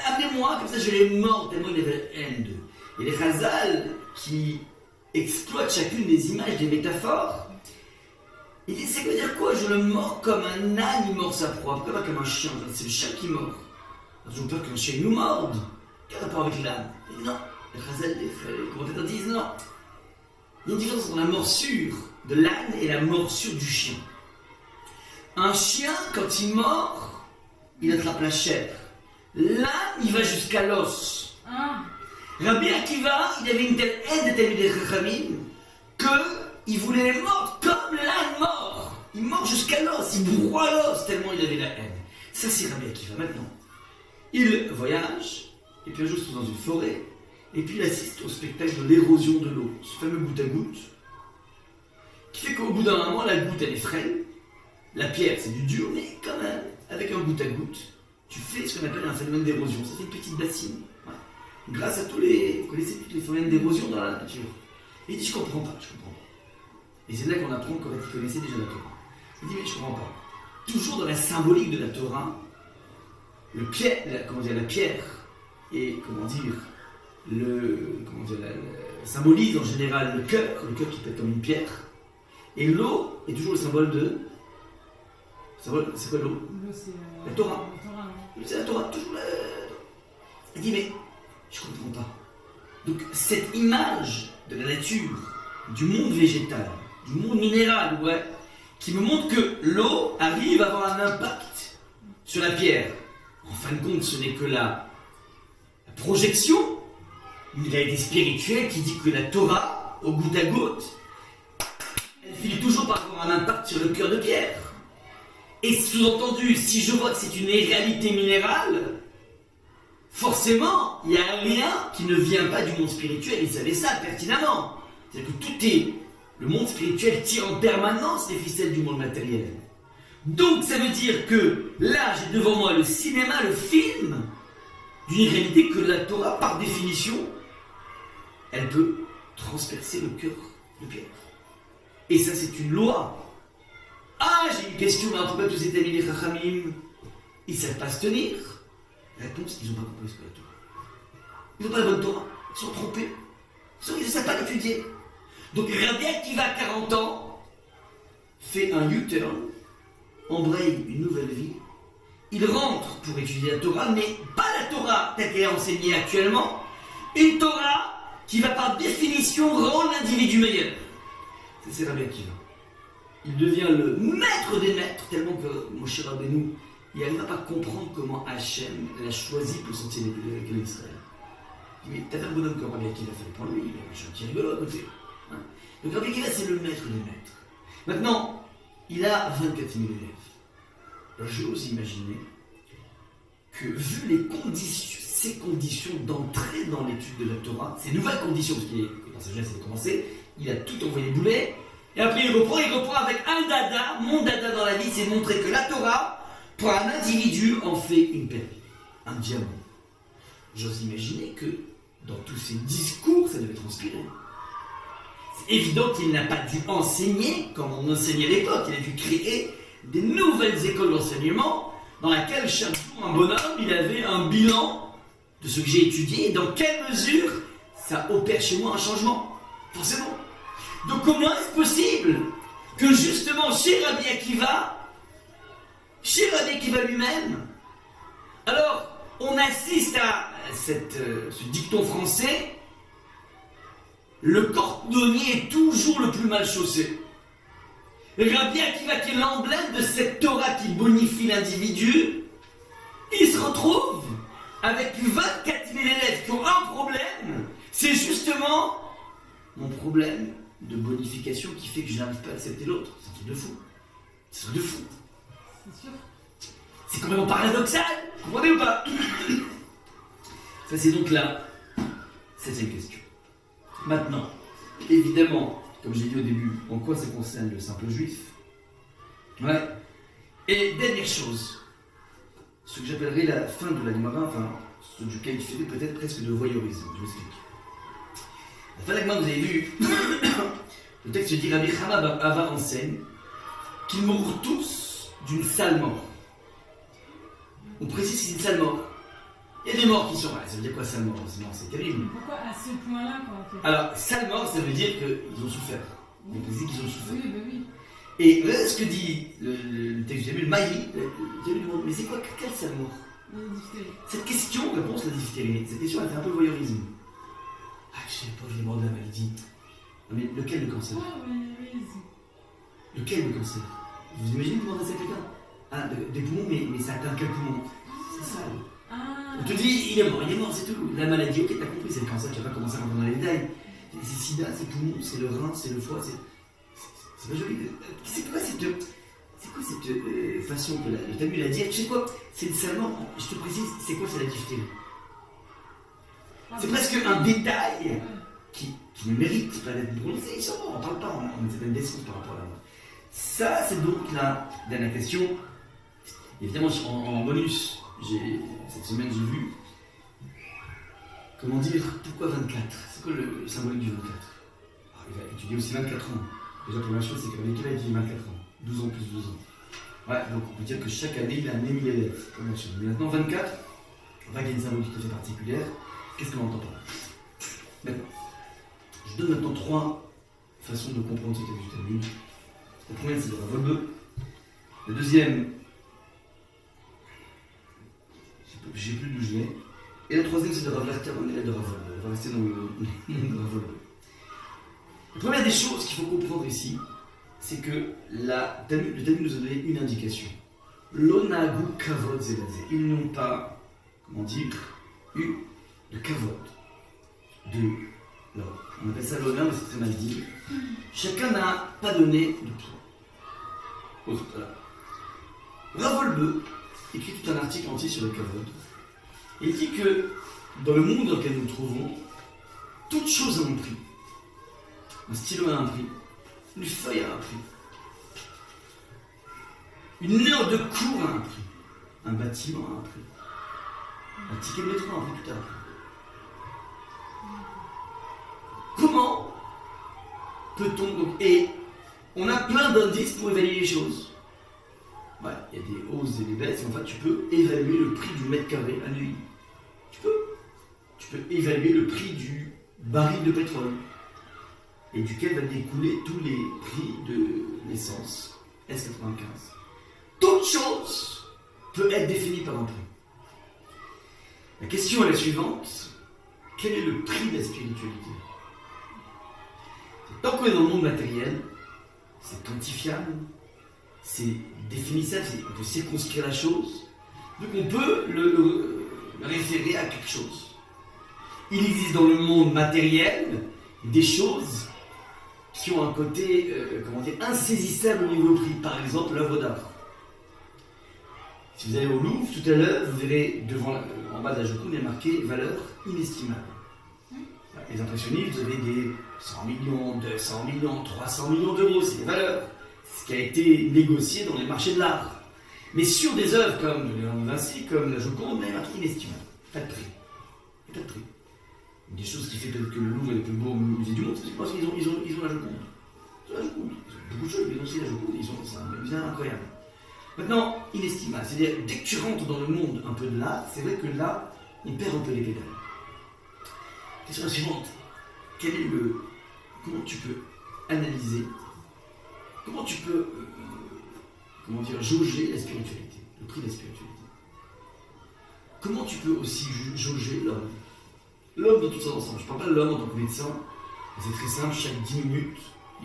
amenez-moi, comme ça je les mords, tellement il avait la haine d'eux. Et les Chazal, qui exploitent chacune des images, des métaphores, il dit, ça veut dire quoi? Je le mords comme un âne, il mord sa proie, pourquoi pas comme un chien? C'est le chien qui mord. J'ai peur qu'un chien nous morde. Quel rapport avec l'âne? Il dit non, les Chazal, les commentateurs disent non. Il y a une différence entre la morsure de l'âne et la morsure du chien. Un chien, quand il mord, il attrape la chair. L'âne, il va jusqu'à l'os. Rabbi Akiva, il avait une telle haine des Talmidei Chachamim qu'il voulait les mordre comme l'âne mord. Il mord jusqu'à l'os, il broie l'os tellement il avait la haine. Ça, c'est Rabbi Akiva. Maintenant, il voyage, et puis un jour, il se trouve dans une forêt, et puis il assiste au spectacle de l'érosion de l'eau, ce fameux goutte à goutte, qui fait qu'au bout d'un moment, la goutte, elle est frêle, la pierre, c'est du dur, mais quand même, avec un goutte à goutte, tu fais ce qu'on appelle un phénomène d'érosion. Ça fait une petite bassine. Voilà. Grâce à vous connaissez tous les phénomènes d'érosion dans la nature. Et il dit, je comprends pas. Et c'est là qu'on apprend qu'en fait, il connaissait déjà la Torah. Il dit, mais je comprends pas. Toujours dans la symbolique de la Torah, la pierre et, symbolise en général le cœur qui peut être comme une pierre, et l'eau est toujours le symbole de... C'est quoi l'eau? La Torah. C'est la Torah, toujours la... Il dit, mais je comprends pas. Donc cette image de la nature, du monde végétal, du monde minéral, ouais, qui me montre que l'eau arrive à avoir un impact sur la pierre. En fin de compte, ce n'est que la projection, une réalité spirituelle qui dit que la Torah, au goutte à goutte, elle finit toujours par avoir un impact sur le cœur de pierre. Et sous-entendu, si je vois que c'est une réalité minérale, forcément, il y a un lien qui ne vient pas du monde spirituel. Il savait ça pertinemment. C'est-à-dire que le monde spirituel tire en permanence les ficelles du monde matériel. Donc ça veut dire que là, j'ai devant moi le cinéma, le film, d'une réalité que la Torah, par définition, elle peut transpercer le cœur de pierre. Et ça, c'est une loi. Ah, j'ai une question, mais pourquoi tous ces Talmidei Chachamim, ils ne savent pas se tenir? Réponse, ils n'ont pas compris ce que la Torah. Ils n'ont pas la bonne Torah, ils sont trompés. Ils ne savent pas l'étudier. Donc Rabbi Akiva, à 40 ans, fait un U-turn, embraye une nouvelle vie. Il rentre pour étudier la Torah, mais pas la Torah telle qu'elle est enseignée actuellement, une Torah qui va par définition rendre l'individu meilleur. C'est Rabbi Akiva. Il devient le maître des maîtres, tellement que Moshe Rabbeinu, il n'arrive pas à comprendre comment Hachem l'a choisi pour sortir les Israël. Il dit, mais t'as fait un bonhomme comme Rabbi Akiva, il fallait prendre lui, il a un petit rigolo à côté. Hein. Donc Rabbi Akiva, c'est le maître des maîtres. Maintenant, il a 24 000 élèves. J'ose imaginer que, vu les conditions, ces conditions d'entrée dans l'étude de la Torah, ces nouvelles conditions, parce qu'il dans sa jeunesse, il a commencé, il a tout envoyé boulet. Et après il reprend avec un dada. Mon dada dans la vie, c'est de montrer que la Torah, pour un individu, en fait une perle, un diamant. J'ose imaginer que dans tous ces discours, ça devait transpirer. C'est évident qu'il n'a pas dû enseigner comme on enseignait à l'époque. Il a dû créer des nouvelles écoles d'enseignement dans lesquelles chaque jour un bonhomme, il avait un bilan de ce que j'ai étudié et dans quelle mesure ça opère chez moi un changement. Forcément. Donc comment est-ce possible que justement chez Rabbi Akiva, chez Rabbi Akiva lui-même. Alors, on assiste à ce dicton français, le cordonnier est toujours le plus mal chaussé. Rabbi Akiva, qui est l'emblème de cette Torah qui bonifie l'individu, il se retrouve avec 24 000 élèves qui ont un problème. C'est justement mon problème de bonification qui fait que je n'arrive pas à accepter l'autre. C'est un truc de fou. C'est un truc de fou. C'est sûr. C'est complètement paradoxal. Vous comprenez ou pas? Ça, c'est donc la 7e question. Maintenant, évidemment, comme j'ai dit au début, en quoi ça concerne le simple juif? Ouais. Et dernière chose, ce que j'appellerais la fin de la Gemara, enfin, ce du cas il fait peut-être presque de voyeurisme. Je m'explique. La fin de la Gemara, vous avez vu, le texte dit Rabbi Chama bar Ava enseigne qu'ils mourront tous d'une sale mort. On précise que c'est une sale mort. Il y a des morts qui sont là. Ça veut dire quoi, sale mort? C'est terrible. Pourquoi à ce point-là, quand Alors, sale mort, ça veut dire qu'ils ont souffert. On précise qu'ils ont souffert. Oui, bah oui. Et voilà ce que dit le texte du Jamil, Maï, mais c'est quoi, quelle sale mort? La diphtérie. Cette question, réponse la diphtérie. Cette question, elle fait un peu voyeurisme. Ah, je sais pas, je les morts de la maladie. Non, mais lequel le cancer? Ah, voyeurisme. Lequel le cancer? Vous imaginez demander ça à quelqu'un? Ah, des poumons, mais ça atteint quel poumon? C'est ça. Ah. On te dit, il est mort, c'est tout. La maladie, ok, t'as compris, c'est le cancer, tu vas pas commencer à rentrer dans les détails. C'est sida, c'est poumon, c'est le rein, c'est le foie, c'est pas joli. C'est quoi cette façon que le Talmud a dit? Tu sais quoi? C'est seulement, je te précise, c'est quoi, c'est la diphtérie? C'est presque un détail qui ne mérite pas d'être prononcé. Ils sont morts, on parle pas, on a une certaine décence par rapport à la mort. Ça, c'est donc la dernière question. Évidemment, en bonus, cette semaine, j'ai vu, comment dire, pourquoi 24? C'est quoi le symbolique du 24? Alors, il va étudier aussi 24 ans. Déjà, première chose, c'est qu'avec l'équipe, il étudie 24 ans. 12 ans plus 12 ans. Ouais, donc on peut dire que chaque année, il a amené 1000 élèves. Première chose. Mais maintenant, 24, on va gagner une symbolique tout à fait particulière. Qu'est-ce qu'on entend par là? Maintenant, je donne maintenant 3 façons de comprendre ce texte du Talmud. La première, c'est de Rav Wolbe. La deuxième, je ne sais plus d'où je viens. Et la troisième, c'est de Rav Lerter, on est là de Rav Wolbe. On va rester dans le monde de Rav Wolbe. La première des choses qu'il faut comprendre ici, c'est que le Talmud nous a donné une indication. L'onagu kavod zelazé. Ils n'ont pas, comment dire, eu de kavod. Alors, on appelle ça l'honneur, mais c'est très mal dit. Chacun n'a pas donné de poids. Voilà. Rav Wolbe écrit tout un article entier sur le kavod. Il dit que dans le monde dans lequel nous nous trouvons, toute chose a un prix. Un stylo a un prix. Une feuille a un prix. Une heure de cours a un prix. Un bâtiment a un prix. Un ticket de métro a un prix, tout a un prix. Comment peut-on donc... Et on a plein d'indices pour évaluer les choses. Ouais, il y a des hausses et des baisses, mais en fait, tu peux évaluer le prix du mètre carré à Neuilly. Tu peux évaluer le prix du baril de pétrole, et duquel va découler tous les prix de l'essence S95. Toute chose peut être définie par un prix. La question est la suivante: quel est le prix de la spiritualité? Tant qu'on est dans le monde matériel, c'est quantifiable, c'est définissable, on peut circonscrire la chose, donc on peut le référer à quelque chose. Il existe dans le monde matériel des choses qui ont un côté, insaisissable au niveau prix. Par exemple, l'œuvre d'art. Si vous allez au Louvre tout à l'heure, vous verrez en bas de la Joconde, il y a marqué valeur inestimable. Les impressionnistes, vous avez des 100 millions, 200 millions, 300 millions d'euros, c'est des valeurs. C'est ce qui a été négocié dans les marchés de l'art. Mais sur des œuvres comme Léonard de Vinci, comme la Joconde, il y a marqué inestimable. Pas de prix. Pas de prix. Une des choses qui fait peut-être que le Louvre est le plus beau musée du monde, c'est parce qu'ils ont la Joconde. Ils ont la Joconde. Ils ont beaucoup de choses, mais ils ont aussi la Joconde. C'est un musée incroyable. Maintenant, inestimable. C'est-à-dire, dès que tu rentres dans le monde un peu de l'art, c'est vrai que là, on perd un peu les pédales. Question suivante. Comment tu peux analyser, comment tu peux comment dire, jauger la spiritualité, le prix de la spiritualité. Comment tu peux aussi jauger l'homme? L'homme dans tout son ensemble. Je ne parle pas de l'homme en tant que médecin. C'est très simple, chaque 10 minutes,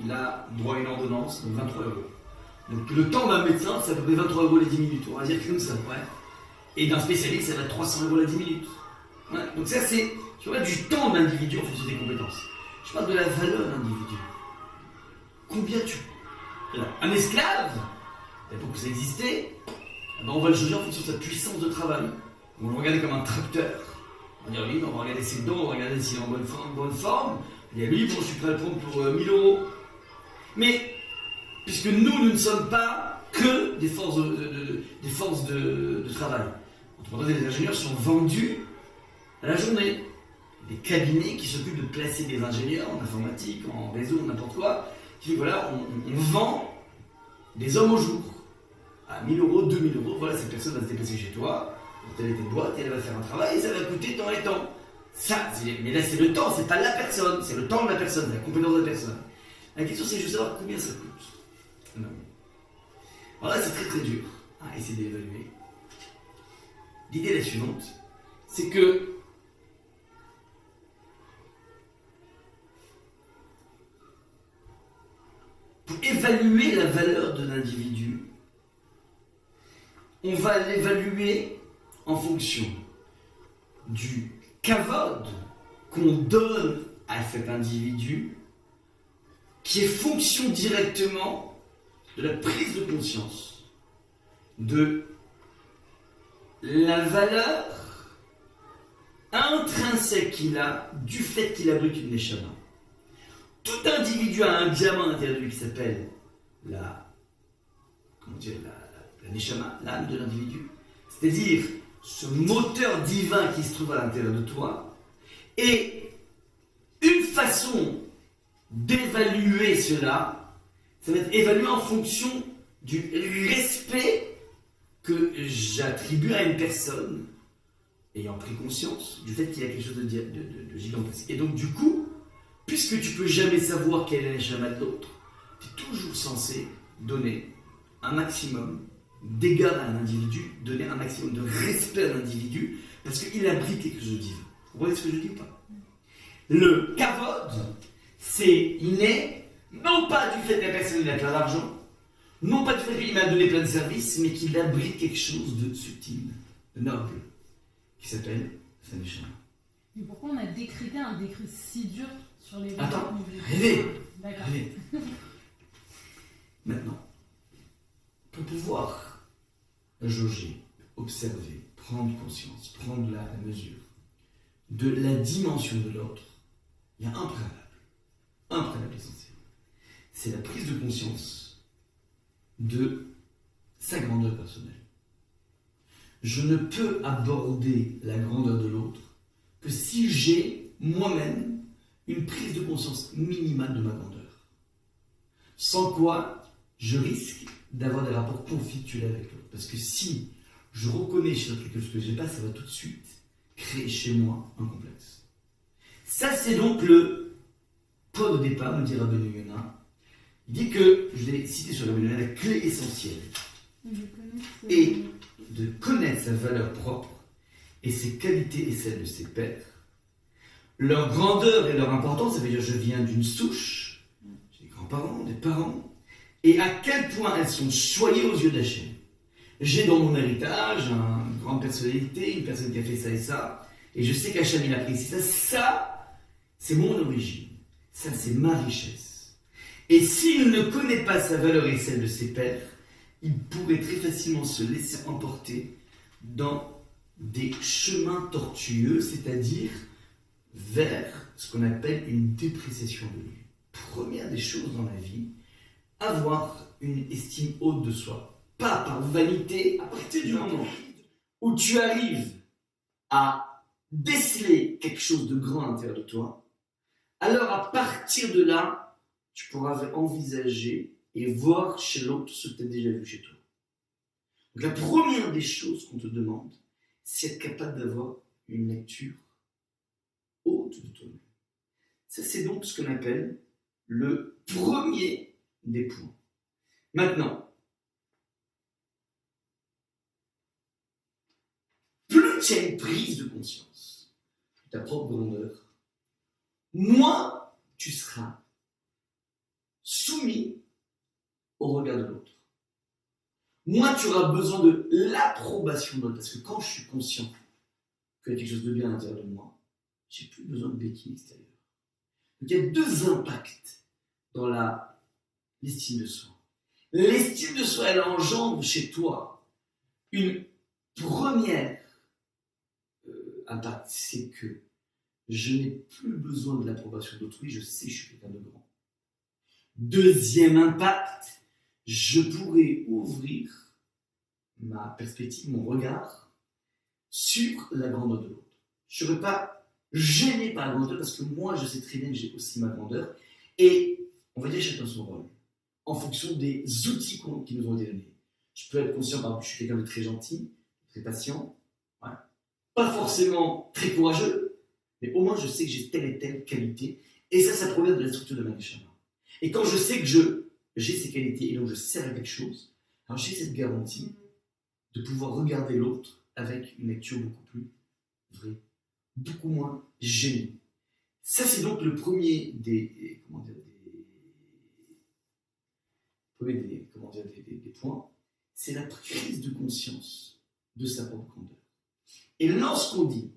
il a droit à une ordonnance, donc 23 euros. Donc le temps d'un médecin, c'est à peu près 23 euros les 10 minutes. On va dire comme ça, ouais. Et d'un spécialiste, ça va être 300 euros les 10 minutes. Ouais. Donc ça, c'est, tu vois, du temps de l'individu en fonction des compétences. Je parle de la valeur de l'individu. Combien tu... Un esclave, pour que ça existait, on va le juger en fonction de sa puissance de travail. On va le regarder comme un tracteur. On va dire oui, on va regarder ses dents, on va regarder s'il est en bonne forme. Et lui, bon, je suis prêt à le prendre pour 1000 euros. Mais, puisque nous ne sommes pas que des forces de travail. Entre parenthèses, les ingénieurs sont vendus à la journée. Des cabinets qui s'occupent de placer des ingénieurs en informatique, en réseau, n'importe quoi. Qui fait voilà, on vend des hommes au jour. À 1000 euros, 2000 euros, voilà, cette personne va se déplacer chez toi, dans telle et telle boîte, et elle va faire un travail, et ça va coûter tant et tant. Ça, mais là c'est le temps, c'est pas la personne, c'est le temps de la personne, c'est la compétence de la personne. La question c'est juste savoir combien ça coûte. Non. Alors là c'est très très dur à essayer d'évaluer. L'idée est la suivante, c'est que pour évaluer la valeur de l'individu, on va l'évaluer en fonction du kavod qu'on donne à cet individu, qui est fonction directement de la prise de conscience, de la valeur intrinsèque qu'il a du fait qu'il abrite une neshama. Tout individu a un diamant à l'intérieur de lui qui s'appelle la neshama, l'âme de l'individu. C'est-à-dire ce moteur divin qui se trouve à l'intérieur de toi. Et une façon d'évaluer cela, ça va être évalué en fonction du respect que j'attribue à une personne ayant pris conscience du fait qu'il y a quelque chose de gigantesque. Et donc du coup, puisque tu peux jamais savoir quelle est la neshama de l'autre, tu es toujours censé donner un maximum d'égard à un individu, donner un maximum de respect à l'individu, parce qu'il abrite quelque chose de divin. Vous voyez ce que je dis ou pas? Le kavod, c'est inné, non pas du fait que la personne a plein d'argent, non pas du fait qu'il m'a donné plein de services, mais qu'il abrite quelque chose de subtil, de noble, qui s'appelle sa neshama. Mais pourquoi on a décrété un décret si dur sur les... Attends, rêvez. D'accord. Maintenant, pour pouvoir jauger, observer, prendre conscience, prendre la mesure de la dimension de l'autre, il y a un préalable essentiel. C'est la prise de conscience de sa grandeur personnelle. Je ne peux aborder la grandeur de l'autre que si j'ai moi-même une prise de conscience minimale de ma grandeur. Sans quoi, je risque d'avoir des rapports conflictuels avec l'autre. Parce que si je reconnais chez l'autre quelque chose que je n'ai pas, ça va tout de suite créer chez moi un complexe. Ça, c'est donc le point de départ, me dit Rabbeinu Yonah. Il dit que, je l'ai cité sur Rabbeinu Yonah, la clé essentielle est de connaître sa valeur propre et ses qualités et celles de ses pairs. Leur grandeur et leur importance, ça veut dire je viens d'une souche, j'ai des grands-parents, des parents, et à quel point elles sont choyées aux yeux d'Hachem. J'ai dans mon héritage une grande personnalité, une personne qui a fait ça et ça, et je sais qu'Hachem il a pris ça. Ça, c'est mon origine. Ça, c'est ma richesse. Et s'il ne connaît pas sa valeur et celle de ses pairs, il pourrait très facilement se laisser emporter dans des chemins tortueux, c'est-à-dire vers ce qu'on appelle une dépréciation de lui. Première des choses dans la vie, avoir une estime haute de soi. Pas par vanité, à partir du moment où tu arrives à déceler quelque chose de grand à l'intérieur de toi, alors à partir de là, tu pourras envisager et voir chez l'autre ce que tu as déjà vu chez toi. Donc la première des choses qu'on te demande, c'est être capable d'avoir une lecture haute de toi-même. Ça, c'est donc ce qu'on appelle le premier des points. Maintenant, tu as une prise de conscience de ta propre grandeur, moins tu seras soumis au regard de l'autre. Moins tu auras besoin de l'approbation de l'autre. Parce que quand je suis conscient qu'il y a quelque chose de bien à l'intérieur de moi, j'ai plus besoin de béquilles extérieures. Donc il y a deux impacts dans l'estime de soi. L'estime de soi, elle engendre chez toi une première impact, c'est que je n'ai plus besoin de l'approbation d'autrui, je sais que je suis quelqu'un de grand. Deuxième impact, je pourrais ouvrir ma perspective, mon regard sur la grandeur de l'autre. Je ne serai pas gêné par la grandeur parce que moi, je sais très bien que j'ai aussi ma grandeur et on va dire chacun son rôle en fonction des outils qui nous ont été donnés. Je peux être conscient, par exemple, que je suis quelqu'un de très gentil, très patient, ouais. Pas forcément très courageux, mais au moins je sais que j'ai telle et telle qualité et ça provient de la structure de ma neshama. Et quand je sais que j'ai ces qualités et donc je sers à quelque chose, alors j'ai cette garantie de pouvoir regarder l'autre avec une lecture beaucoup plus vraie, beaucoup moins gênée. Ça, c'est donc le premier des points, c'est la prise de conscience de sa propre grandeur. Et lorsqu'on dit,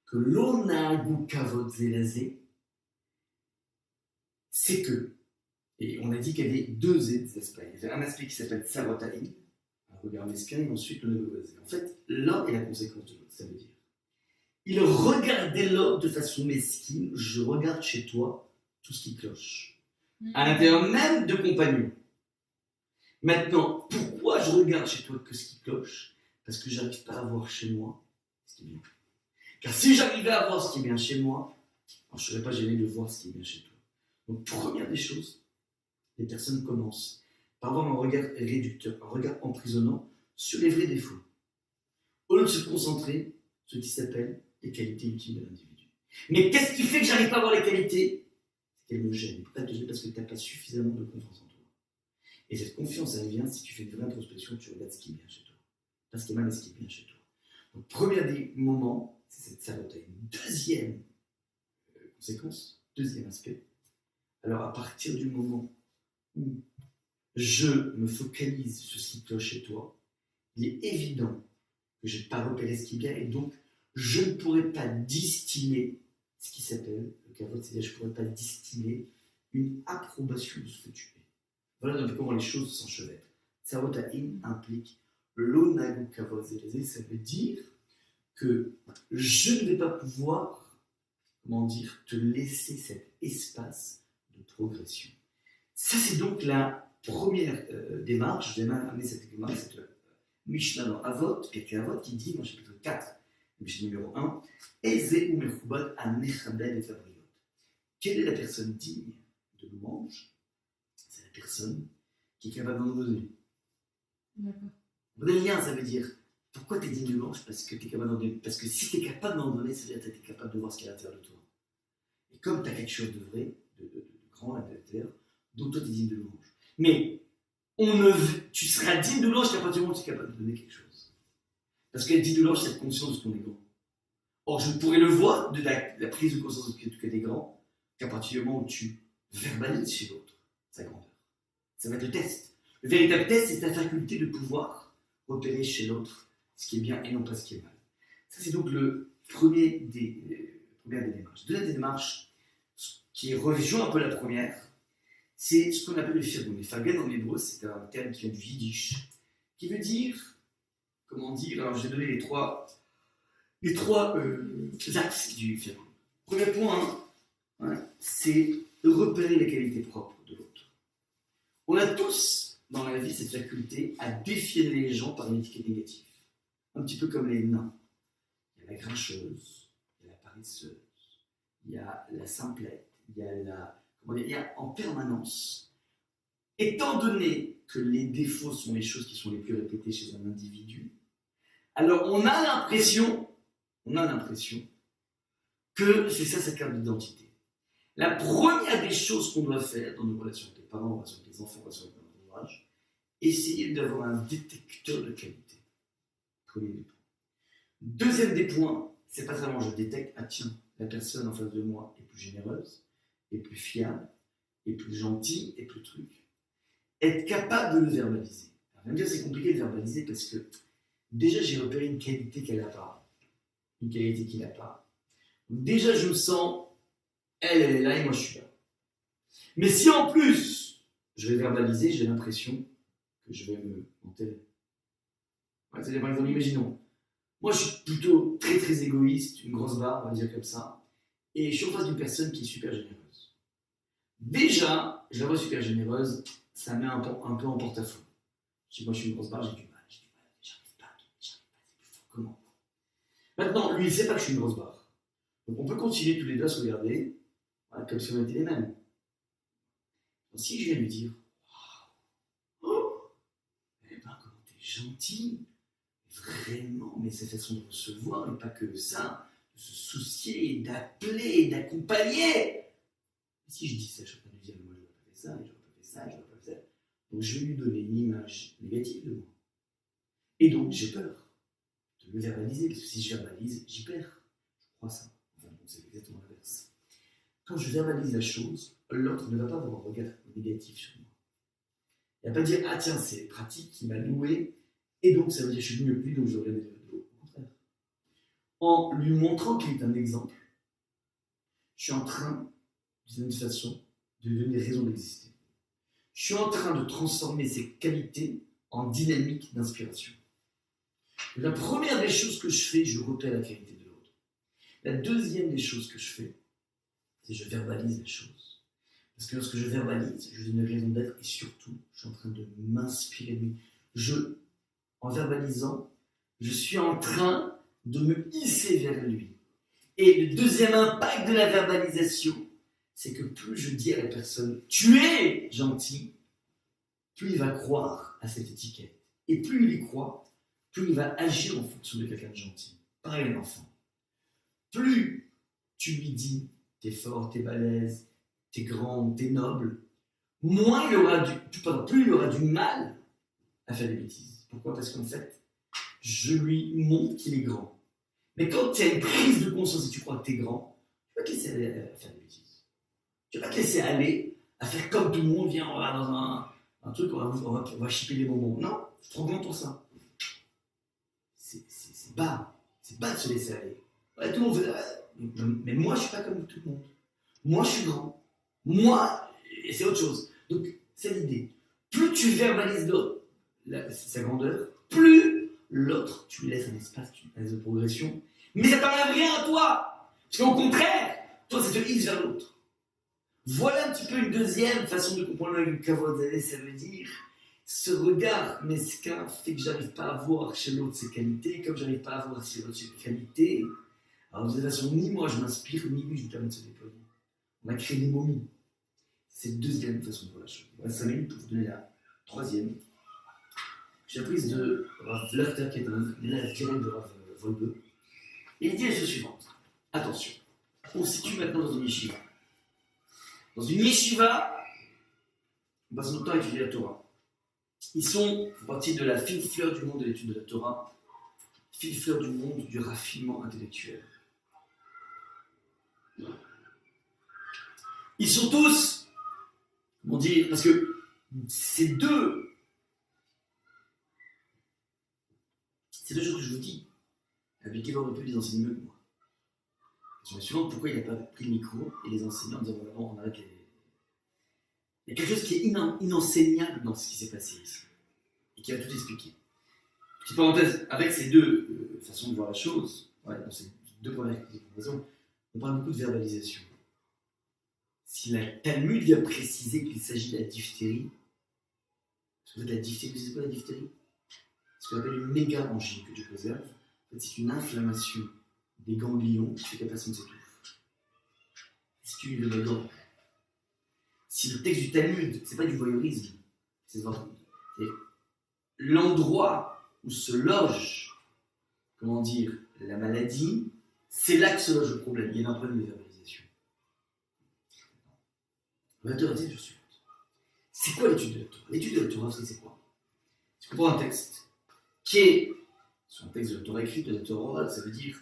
que l'onagu kavod zelazé, c'est que, et on a dit qu'il y avait deux aspects. Il y avait un aspect qui s'appelle sarotaï, un regard mesquin, et ensuite le négozé. En fait, l'un est la conséquence de l'autre, ça veut dire. Il regardait l'autre de façon mesquine, je regarde chez toi tout ce qui cloche. À l'intérieur même de compagnons. Maintenant, pourquoi je regarde chez toi que ce qui cloche? Parce que je n'arrive pas à voir chez moi ce qui est bien. Car si j'arrivais à voir ce qui est bien chez moi, alors je ne serais pas gêné de voir ce qui est bien chez toi. Donc, première des choses, les personnes commencent par avoir un regard réducteur, un regard emprisonnant sur les vrais défauts, au lieu de se concentrer sur ce qui s'appelle les qualités ultimes de l'individu. Mais qu'est-ce qui fait que j'arrive pas à voir les qualités? C'est qu'elles me gênent. Pourquoi elles te gênent? Parce que tu n'as pas suffisamment de confiance en toi. Et cette confiance, elle vient si tu fais une vraie introspection, tu regardes ce qui est bien chez toi. Pas ce qui est mal, mais ce qui est bien chez toi. Donc, premier des moments, c'est cette sabotage. Deuxième conséquence, deuxième aspect. Alors, à partir du moment où je me focalise sur ce qui cloche chez toi, il est évident que je n'ai pas repéré ce qui est bien et donc je ne pourrais pas distiller ce qui s'appelle le kavod, c'est-à-dire je ne pourrais pas distiller une approbation de ce que tu es. Voilà donc comment les choses s'enchevêtrent. Sarotaïm implique l'onagu kavod zelazé, ça veut dire que je ne vais pas pouvoir, te laisser cet espace de progression. Ça, c'est donc la première démarche. Je vais même amener cette démarche, cette Mishnah dans Avot, Pirkei Avot, qui dit, dans le chapitre 4, Mishnah numéro 1, Eze ou Mechubad a Mechabed et Fabriot. Quelle est la personne digne de louange? C'est la personne qui est capable d'en donner. D'accord. Le lien, ça veut dire, pourquoi tu es digne de louange? Parce que tu es capable d'en donner. Parce que si tu es capable d'en donner, ça veut dire que tu es capable de voir ce qu'il y a à l'intérieur de toi. Et comme tu as quelque chose de vrai, de grand à l'intérieur, donc toi tu es digne de louange. Mais tu seras digne de louange qu'à partir du moment où tu es capable de donner quelque chose. Parce qu'être digne de louange, c'est être conscient de ce qu'on est grand. Or, je pourrais le voir de la prise de conscience que tu es grand, qu'à partir du moment où tu verbalises chez l'autre sa grandeur. Ça va être le test. Le véritable test, c'est ta faculté de pouvoir repérer chez l'autre ce qui est bien et non pas ce qui est mal. Ça, c'est donc le première des démarches. Deuxième démarche, qui rejoint un peu la première, c'est ce qu'on appelle le firgun. Le firgun en hébreu, c'est un terme qui vient du yiddish, qui veut dire, alors j'ai donné les trois axes du firgun. Premier point, c'est repérer les qualités propres de l'autre. On a tous dans la vie cette faculté à défier les gens par une étiquette négative. Un petit peu comme les nains. Il y a la grincheuse, il y a la paresseuse, il y a la simplette, il y a en permanence, étant donné que les défauts sont les choses qui sont les plus répétées chez un individu, alors on a l'impression que c'est ça sa carte d'identité. La première des choses qu'on doit faire dans nos relations avec les parents, relations avec les enfants, relations avec notre entourage, essayer d'avoir un détecteur de qualité. Premier des points. Deuxième des points, c'est pas seulement je détecte, ah tiens, la personne en face de moi est plus généreuse, est plus fiable, est plus gentille, est plus truc. Être capable de le verbaliser. Alors, même dire c'est compliqué de verbaliser parce que déjà j'ai repéré une qualité qu'elle n'a pas, une qualité qu'il n'a pas. Donc, déjà je me sens, elle est là et moi je suis là. Mais si en plus je vais verbaliser, j'ai l'impression que je vais me enterrer. Ouais, c'est par exemple, imaginons, moi je suis plutôt très très égoïste, une grosse barre, on va dire comme ça, et je suis en face d'une personne qui est super généreuse. Déjà, je la vois super généreuse, ça met un peu en porte-à-faux. Moi je suis une grosse barre, j'ai du mal, j'arrive pas, c'est plus fort comment. Maintenant, lui il sait pas que je suis une grosse barre. Donc on peut continuer tous les deux à se regarder, voilà, comme si on était les mêmes. Donc, si je viens lui dire, oh, eh ben comment t'es gentil, vraiment, mais sa façon de recevoir, et pas que ça, de se soucier, d'appeler, d'accompagner. Si je dis ça, je suis en train de lui dire, moi je n'aurais pas fait ça, et j'aurais pas fait ça, et j'aurais pas fait ça. Donc je vais lui donner une image négative de moi. Et donc j'ai peur de le verbaliser, parce que si je verbalise, j'y perds. Je crois ça. Enfin, donc c'est exactement l'inverse. Quand je verbalise la chose, l'autre ne va pas avoir un regard négatif sur moi. Il ne va pas dire, ah tiens, c'est pratique, il m'a loué, et donc ça veut dire que je suis mieux que lui, donc je regarde de haut. Au contraire. En lui montrant qu'il est un exemple, je suis en train, d'une façon, de lui donner raison d'exister. Je suis en train de transformer ses qualités en dynamique d'inspiration. La première des choses que je fais, je repère la qualité de l'autre. La deuxième des choses que je fais, c'est que je verbalise les choses. Parce que lorsque je verbalise, je donne une raison d'être et surtout, je suis en train de m'inspirer de lui. En verbalisant, je suis en train de me hisser vers lui. Et le deuxième impact de la verbalisation, c'est que plus je dis à la personne « tu es gentil », plus il va croire à cette étiquette. Et plus il y croit, plus il va agir en fonction de quelqu'un de gentil. Pareil un enfant. Plus tu lui dis « t'es fort, t'es balèze, t'es grand, t'es noble », moins plus il aura du mal à faire des bêtises. Pourquoi ? Parce qu'en fait, je lui montre qu'il est grand. Mais quand tu as une prise de conscience et tu crois que tu es grand, tu vas te laisser aller à faire des bêtises. Tu vas pas te laisser aller à faire comme tout le monde, viens, on va dans un truc, on va chipper les bonbons. Non, c'est trop grand pour ça. C'est bas. C'est bas de se laisser aller. Ouais, tout le monde fait mais moi, je suis pas comme tout le monde. Moi, je suis grand. Moi, et c'est autre chose. Donc, c'est l'idée. Plus tu verbalises sa grandeur, plus l'autre, tu lui laisses un espace, tu lui laisses de progression. Mais ça t'enlève rien à toi. Parce qu'au contraire, toi, ça te hisse vers l'autre. Voilà un petit peu une deuxième façon de comprendre le kavod. Ça veut dire ce regard mesquin fait que j'arrive pas à voir chez l'autre ses qualités, comme j'arrive pas à voir chez l'autre ses qualités. Alors de toute façon, ni moi je m'inspire, ni lui je lui permets de se déployer. On a créé des momies. C'est la deuxième façon de voir la chose. Voilà 5 minutes pour vous donner la troisième. J'ai apprise de Rav Lerter, qui est un élève direct de Rav Volbe. Et l'idée est la suivante. Attention, on se situe maintenant dans une yeshiva. Dans une yeshiva, on passe notre temps à étudier la Torah. Ils font partie de la fine fleur du monde de l'étude de la Torah, fine fleur du monde du raffinement intellectuel. Ils sont tous, comment dire, parce que ces deux choses que je vous dis, appliquez voir un peu les enseignants mieux que moi. Je me suis demandé pourquoi il n'a pas pris le micro et les enseignants en disant voilà, on arrête les. Il y a quelque chose qui est inenseignable dans ce qui s'est passé ici et qui va tout expliquer. Petite parenthèse, avec ces deux façons de voir la chose, dans ces deux premières raisons, on parle beaucoup de verbalisation. Si la Talmud vient préciser qu'il s'agit de la diphtérie, parce que la diphtérie, c'est quoi la diphtérie ? Ce qu'on appelle une méga-angine que tu préserves, en fait, c'est une inflammation des ganglions qui fait que la personne s'étouffe. Si tu lis le gorge. Si le texte du Talmud, c'est pas du voyeurisme, c'est l'endroit où se loge, comment dire, la maladie, c'est là que se loge le problème. Il y a un problème de verbalisation. La Torah dit la chose suivante. C'est quoi l'étude de la Torah ? L'étude de la Torah, c'est quoi ? Tu comprends un texte qui est sur un texte de la Torah écrite, de la Torah orale, ça veut dire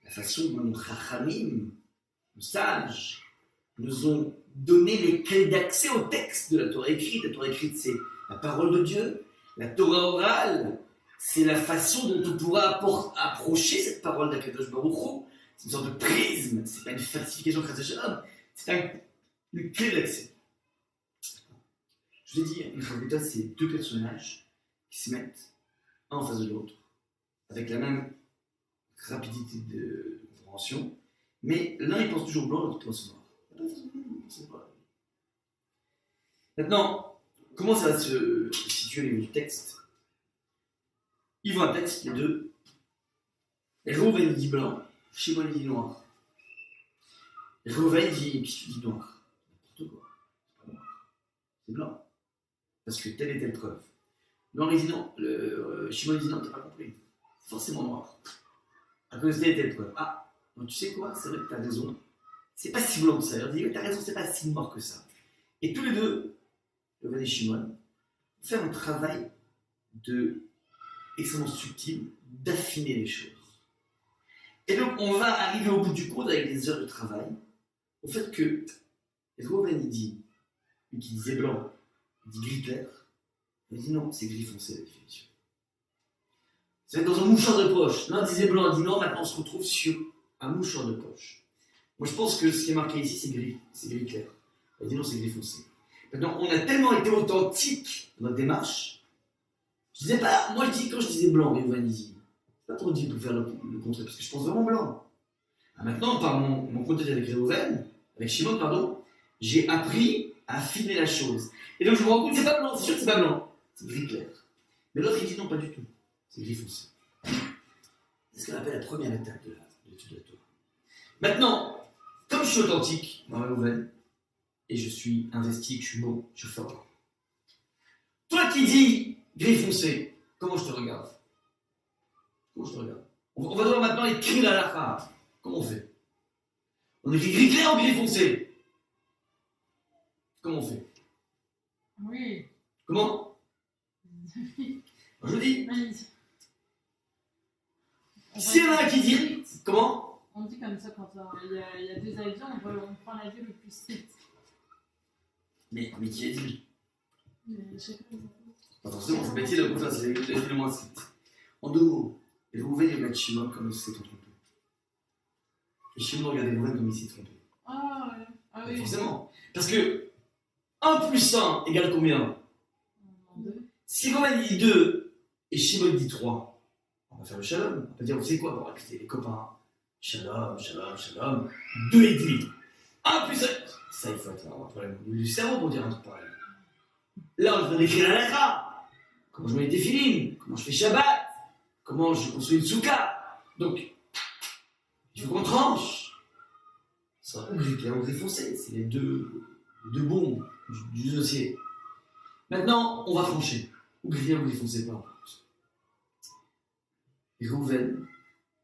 la façon dont nos Chachamim, nos sages, nous ont donné les clés d'accès au texte de la Torah écrite. La Torah écrite, c'est la parole de Dieu. La Torah orale, c'est la façon dont on pourra approcher cette parole d'Akadosh Baruch Hu. C'est une sorte de prisme, c'est pas une falsification de Shalom, c'est une clé d'accès. Je vous ai dit, une Chavruta, c'est deux personnages qui se mettent un en face de l'autre, avec la même rapidité de compréhension, mais l'un il pense toujours blanc, l'autre pense noir. Maintenant, comment ça va se situer au niveau du texte? Ils voient un texte, les deux. Reuven dit blanc, Shimon dit noir. Reuven dit noir. N'importe quoi. C'est pas noir. C'est blanc. Parce que telle et telle preuve. Noir il dit non. Shimon dit non, t'as pas compris. C'est forcément noir. À cause de telle et telle preuve. Ah, donc tu sais quoi? C'est vrai que t'as raison. C'est pas si blanc que ça. Il dit, t'as raison, c'est pas si noir que ça. Et tous les deux, Reuven et Shimon, faire un travail extrêmement subtil d'affiner les choses. Et donc, on va arriver au bout du compte avec des heures de travail, au fait que Reuven il dit, lui qui disait blanc, il dit gris clair, il dit non, c'est gris foncé la définition. C'est dans un mouchoir de poche. L'un disait blanc, il dit non, maintenant on se retrouve sur un mouchoir de poche. Moi je pense que ce qui est marqué ici, c'est gris clair. Il dit non, c'est gris foncé. Maintenant, on a tellement été authentique dans notre démarche. Je disais pas, moi quand je disais blanc, Reuven dit, c'est pas trop dit pour faire le contraire, parce que je pense vraiment blanc. Maintenant, par mon contact avec Shimon, pardon, j'ai appris à affiner la chose. Et donc je me rends compte que c'est pas blanc, c'est sûr que c'est pas blanc, c'est gris clair. Mais l'autre il dit non, pas du tout, c'est gris foncé. C'est ce qu'on appelle la première étape de l'étude de la Torah. Maintenant, comme je suis authentique dans ma nouvelle, et je suis investi, que je suis beau, je suis fort. Toi qui dis gris foncé, comment je te regarde? Comment je te regarde? On va devoir maintenant écrire la halakha. Comment on fait? On écrit gris clair ou gris foncé? Comment on fait? Oui. Comment? Je dis. S'il y en a un qui dit. Comment? On dit comme ça quand il y a deux avis, on prend l'avis le plus strict. Mais qui a dit? Pas Chacun forcément, c'est le métier de la c'est le moins strict. En deux mots, Reuven regarde Shimon comme il s'est trompé. Et Shimon regarde Reuven comme il s'est trompé. Ah ouais. Ah oui. Forcément. Parce que 1 plus 1 égale combien? 2. Si Reuven dit 2 et Shimon dit 3, on va faire le shalom. On va dire, vous savez quoi? On va écouter les copains. Shalom, shalom, shalom. 2 et demi. 1 plus 1. Ça, il faut être un problème du cerveau pour dire un truc pareil. Là, on va écrire la lettre. Comment je mets les téphilines, comment je fais Shabbat, comment je construis une soukha. Donc, il faut qu'on tranche. Ça, ou gris clair ou gris foncé, c'est les deux bons du dossier. Maintenant, on va trancher. Ou gris clair ou gris foncé, peu importe. Et Reuven,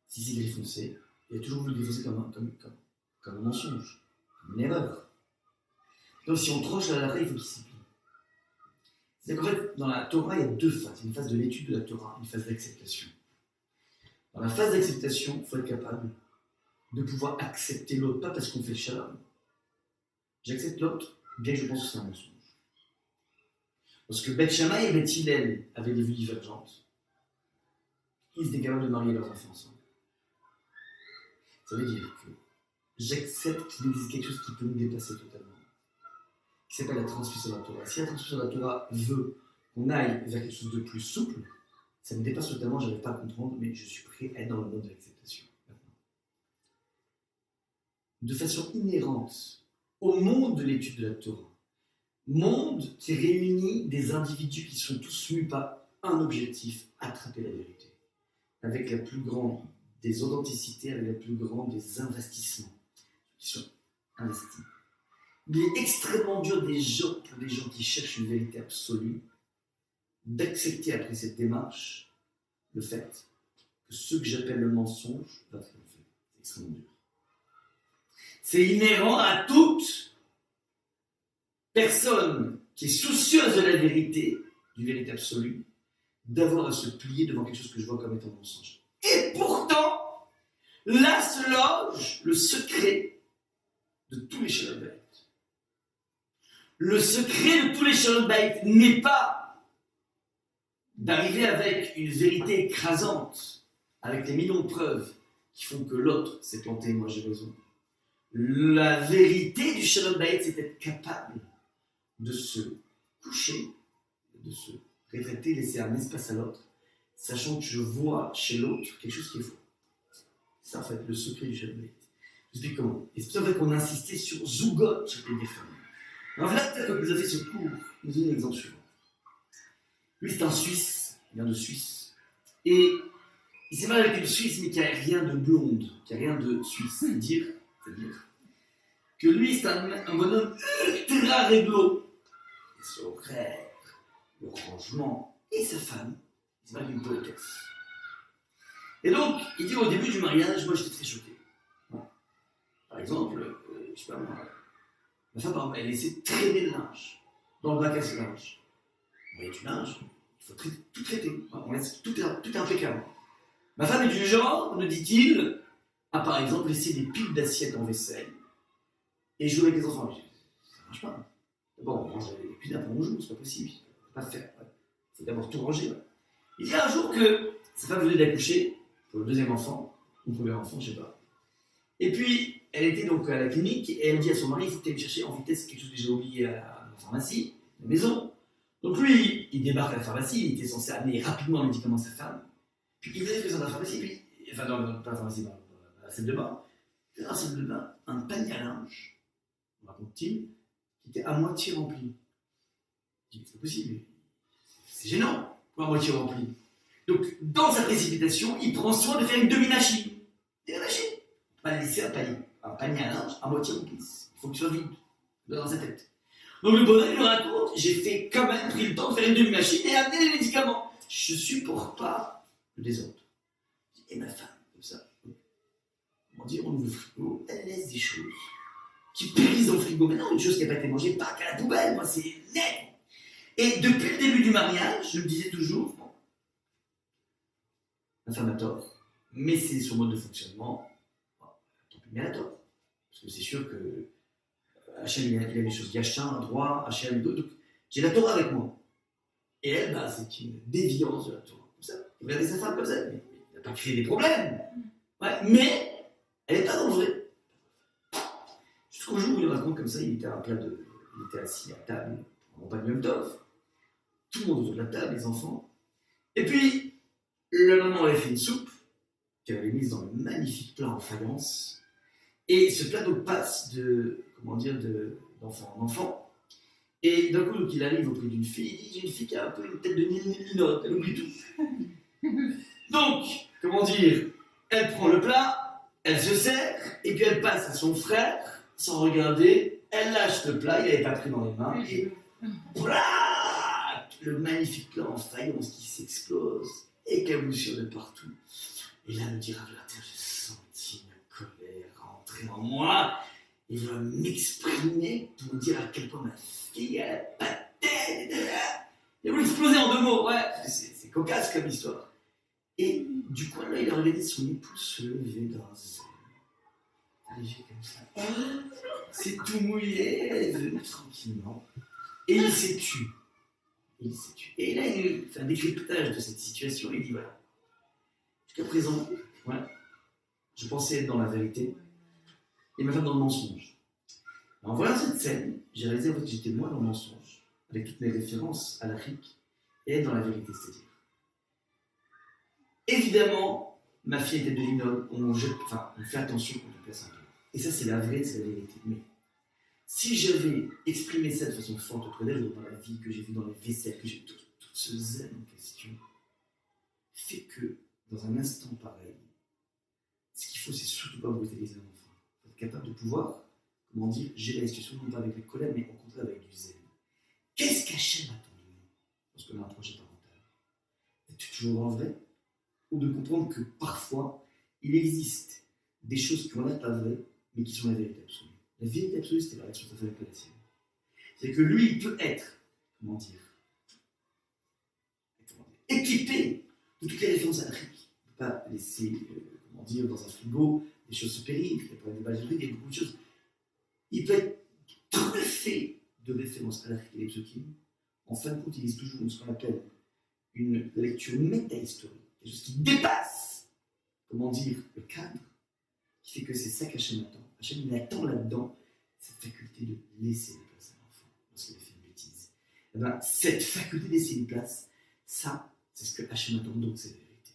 si c'est gris foncé, il a toujours vu le gris foncé comme un mensonge, comme une erreur. Donc, si on tranche la halakha, il faut qu'il s'y plie. C'est qu'en fait, dans la Torah, il y a deux phases. Il y a une phase de l'étude de la Torah, une phase d'acceptation. Dans la phase d'acceptation, il faut être capable de pouvoir accepter l'autre, pas parce qu'on fait le shalom. J'accepte l'autre, bien que je pense que c'est un mensonge. Parce que Beth Shammai et Beth Hillel avaient des vues divergentes. Ils étaient capables de marier leurs enfants ensemble. Ça veut dire que j'accepte qu'il existe quelque chose qui peut me dépasser totalement, qui s'appelle la transmission de la Torah. Si la transmission de la Torah veut qu'on aille vers quelque chose de plus souple, ça me dépasse totalement, je n'arrive pas à comprendre, mais je suis prêt à être dans le mode de l'acceptation. De façon inhérente au monde de l'étude de la Torah, monde qui réunit des individus qui sont tous mus par un objectif, attraper la vérité, avec la plus grande des authenticités, avec la plus grande des investissements qui sont investis. Il est extrêmement dur pour des gens qui cherchent une vérité absolue, d'accepter après cette démarche le fait que ce que j'appelle le mensonge va triompher. C'est extrêmement dur. C'est inhérent à toute personne qui est soucieuse de la vérité, d'une vérité absolue, d'avoir à se plier devant quelque chose que je vois comme étant mensonge. Et pourtant, là se loge le secret de tous les Shalom Bayit. Le secret de tous les Shalom Bayit n'est pas d'arriver avec une vérité écrasante, avec les millions de preuves qui font que l'autre s'est planté et moi j'ai raison. La vérité du Shalom Bayit, c'est d'être capable de se coucher, de se répéter, laisser un espace à l'autre, sachant que je vois chez l'autre quelque chose qui est faux. C'est ça, en fait, le secret du Shalom Bayit. Je vous explique comment. Et c'est pour ça qu'on a insisté sur Zougot, je peux dire. Alors là, peut-être que vous avez ce cours, je vous donne l'exemple suivant. Lui, c'est un Suisse, il vient de Suisse. Et il s'est marié avec une Suisse, mais qui n'a rien de blonde, qui n'a rien de Suisse. C'est-à-dire que lui, c'est un bonhomme ultra réglo. Son horaire, le rangement, et sa femme, il s'est marié avec une poétesse. Et donc, il dit au début du mariage, moi j'étais très choqué. Voilà. Par exemple, je sais pas moi, ma femme, elle laissait traîner le linge dans le bac à ce linge. On voyait du linge, il faut tout traiter. On laisse tout est impeccable. Ma femme est du genre, me dit-il, à par exemple laisser des piles d'assiettes en vaisselle et jouer avec les enfants. Je dis, ça marche pas. D'abord, on mange des piles après on joue, c'est pas possible. Il faut pas faire. Il faut d'abord tout ranger. Ouais. Il dit un jour que sa femme venait d'accoucher pour le deuxième enfant, ou le premier enfant, je sais pas. Et puis, elle était donc à la clinique et elle dit à son mari, il faut que tu ailles me chercher en vitesse quelque chose que j'ai oublié à la pharmacie, à la maison. Donc lui, il débarque à la pharmacie, il était censé amener rapidement le médicament à sa femme. Puis il venait présent à la pharmacie, puis, enfin non, pas la pharmacie, dans la salle de bain. Dans la salle de bain, un panier à linge, raconte-t-il, qui était à moitié rempli. Je dis, c'est pas possible, c'est gênant, pour à moitié rempli. Donc, dans sa précipitation, il prend soin de faire une demi-machine. Une machine. On va laisser un panier à linge à moitié rempli. Il faut que ce soit vide, dans sa tête. Donc le bonhomme, il me raconte, j'ai fait quand même pris le temps de faire une demi-machine et amener les médicaments. Je supporte pas le désordre. Et ma femme, comme ça, on dit, on ouvre le frigo, elle laisse des choses qui périssent dans le frigo. Mais non, une chose qui n'a pas été mangée, pas qu'à la poubelle, moi, c'est net. Et depuis le début du mariage, je me disais toujours, bon, ma femme a tort, mais c'est son mode de fonctionnement, bon, tant pis, mais elle a tort. Parce que c'est sûr que Hachem, il a des choses Yachin, un droit, Hachem, donc j'ai la Torah avec moi. Et elle, bah, c'est une déviance de la Torah. Comme ça. Regardez sa femme comme ça, mais il n'a pas créé des problèmes. Ouais, mais elle n'est pas dans le vrai. Jusqu'au jour où il raconte comme ça, il était assis à table, en compagnie d'Ov. Tout le monde autour de la table, les enfants. Et puis, la maman avait fait une soupe qu'elle avait mise dans le magnifique plat en faïence. Et ce plat donc passe d'enfant en enfant. Et d'un coup, donc, il arrive auprès d'une fille, il dit, j'ai une fille qui a un peu une tête de linotte, elle oublie tout. Donc, elle prend le plat, elle se sert, et puis elle passe à son frère, sans regarder, elle lâche le plat, il n'avait pas pris dans les mains, et le magnifique plat en faïence qui s'explose, éclaboussure de partout. Et là, me dira de la terre, j'ai senti ma colère rentrer en moi, et je dois m'exprimer pour dire à quel point ma fille a pas de tête. Il a voulu exploser en 2 mots, ouais, c'est cocasse comme histoire. Et du coup, là, il a regardé son épouse se lever dans zen, arriver comme ça. C'est tout mouillé, elle est venue tranquillement, et il s'est tué. Et là, il fait un décryptage de cette situation, et il dit voilà, jusqu'à présent, ouais, je pensais être dans la vérité, et ma femme dans le mensonge. En voyant cette scène, j'ai réalisé en fait, que j'étais moi dans le mensonge, avec toutes mes références à l'Afrique, et elle dans la vérité, c'est-à-dire. Évidemment, ma fille était de linoleum, on fait attention quand on place un peu. Et ça, c'est la vérité. Mais si j'avais exprimé ça de façon forte auprès d'elle, dans la vie que j'ai vue dans les vaisselles, que j'ai tout ce zen en question, fait que, dans un instant pareil, ce qu'il faut, c'est surtout pas brutaliser un enfant. Il faut être capable de pouvoir, gérer la situation, non pas avec la colère, mais au contraire avec du zen. Qu'est-ce qu'Hachem attend de nous lorsqu'on a un projet parental? D'être toujours dans le vrai? Ou de comprendre que parfois, il existe des choses qui ont l'air pas vraies, mais qui sont la vérité absolue. La vérité absolue, c'était la réaction de sa femme et pas la sienne. C'est que lui, il peut être, équipé de toutes les références halachiques. On ne peut pas laisser, dans un frigo, des choses se périr, il y a pas de base juridique, il y a beaucoup de choses. Il peut être truffé de références halachiques et psukim. En fin de compte, il existe toujours ce qu'on appelle une lecture métahistorique, quelque chose qui dépasse, le cadre, qui fait que c'est ça qu'Hachem attend. Hachem, il attend là-dedans cette faculté de laisser une place à l'enfant lorsqu'il a fait une bêtise. Et bien, cette faculté de laisser une place, ça, c'est ce que Hachem attend, donc c'est la vérité.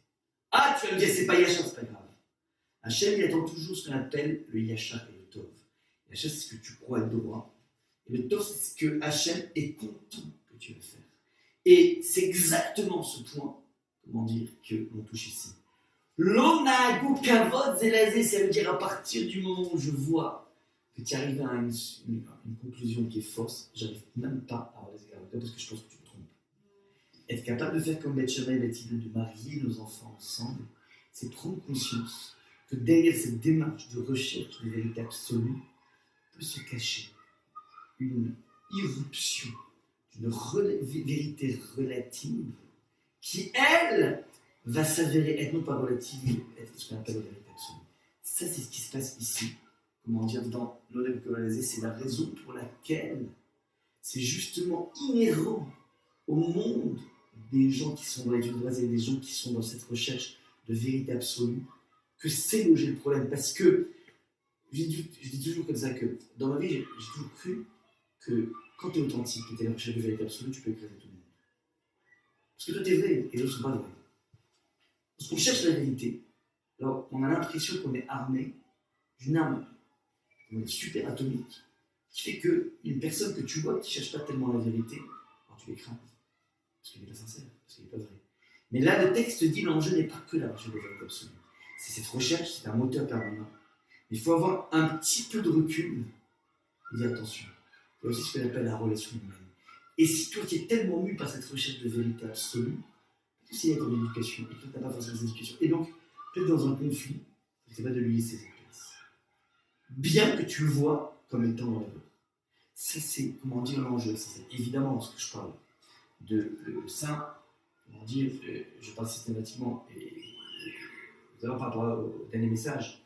Ah, tu vas me dire, c'est pas Yachar, c'est pas grave. Hachem, il attend toujours ce qu'on appelle le Yachar et le Tov. Le Yachar, c'est ce que tu crois être droit. Et le Tov, c'est ce que Hachem est content que tu vas faire. Et c'est exactement ce point, que l'on touche ici. L'onagou kavod zelazé, ça veut dire à partir du moment où je vois que tu arrives à une conclusion qui est fausse, j'arrive même pas à avoir des égards parce que je pense que tu te trompes. Être capable de faire comme Beth Shammai et Beth Hillel, de marier nos enfants ensemble, c'est prendre conscience que derrière cette démarche de recherche de vérité absolue peut se cacher une irruption d'une vérité relative qui, elle, va s'avérer être non pas relative, mais être ce qu'on appelle la vérité absolue. Ça, c'est ce qui se passe ici. Dans l'Olem Kovalazé, c'est la raison pour laquelle c'est justement inhérent au monde des gens qui sont dans l'étude de base et des gens qui sont dans cette recherche de vérité absolue que c'est loger le problème. Parce que, je dis toujours comme ça, que dans ma vie, j'ai toujours cru que quand tu es authentique et tu es à la recherche de vérité absolue, tu peux écraser tout le monde. Parce que toi, tu es vrai et les autres ne sont pas vrais. Parce qu'on cherche la vérité, alors on a l'impression qu'on est armé d'une arme super atomique qui fait qu'une personne que tu vois qui ne cherche pas tellement la vérité, alors tu l'écrases. Parce qu'il n'est pas sincère, parce qu'il n'est pas vrai. Mais là, le texte dit l'enjeu n'est pas que la recherche de la vérité absolue. C'est cette recherche, c'est un moteur permanent. Il faut avoir un petit peu de recul et dire attention. Il y a aussi ce qu'on appelle la relation humaine. Et si toi, tu es tellement mu par cette recherche de vérité absolue, s'il y a ton éducation, et que tu n'as pas forcément cette éducation, et donc, peut-être dans un conflit, c'est pas de lui laisser cette place. Bien que tu le vois comme étant dans l'erreur. Ça, c'est, l'enjeu. C'est évidemment lorsque je parle de ça, je parle systématiquement, et nous allons par rapport au dernier message.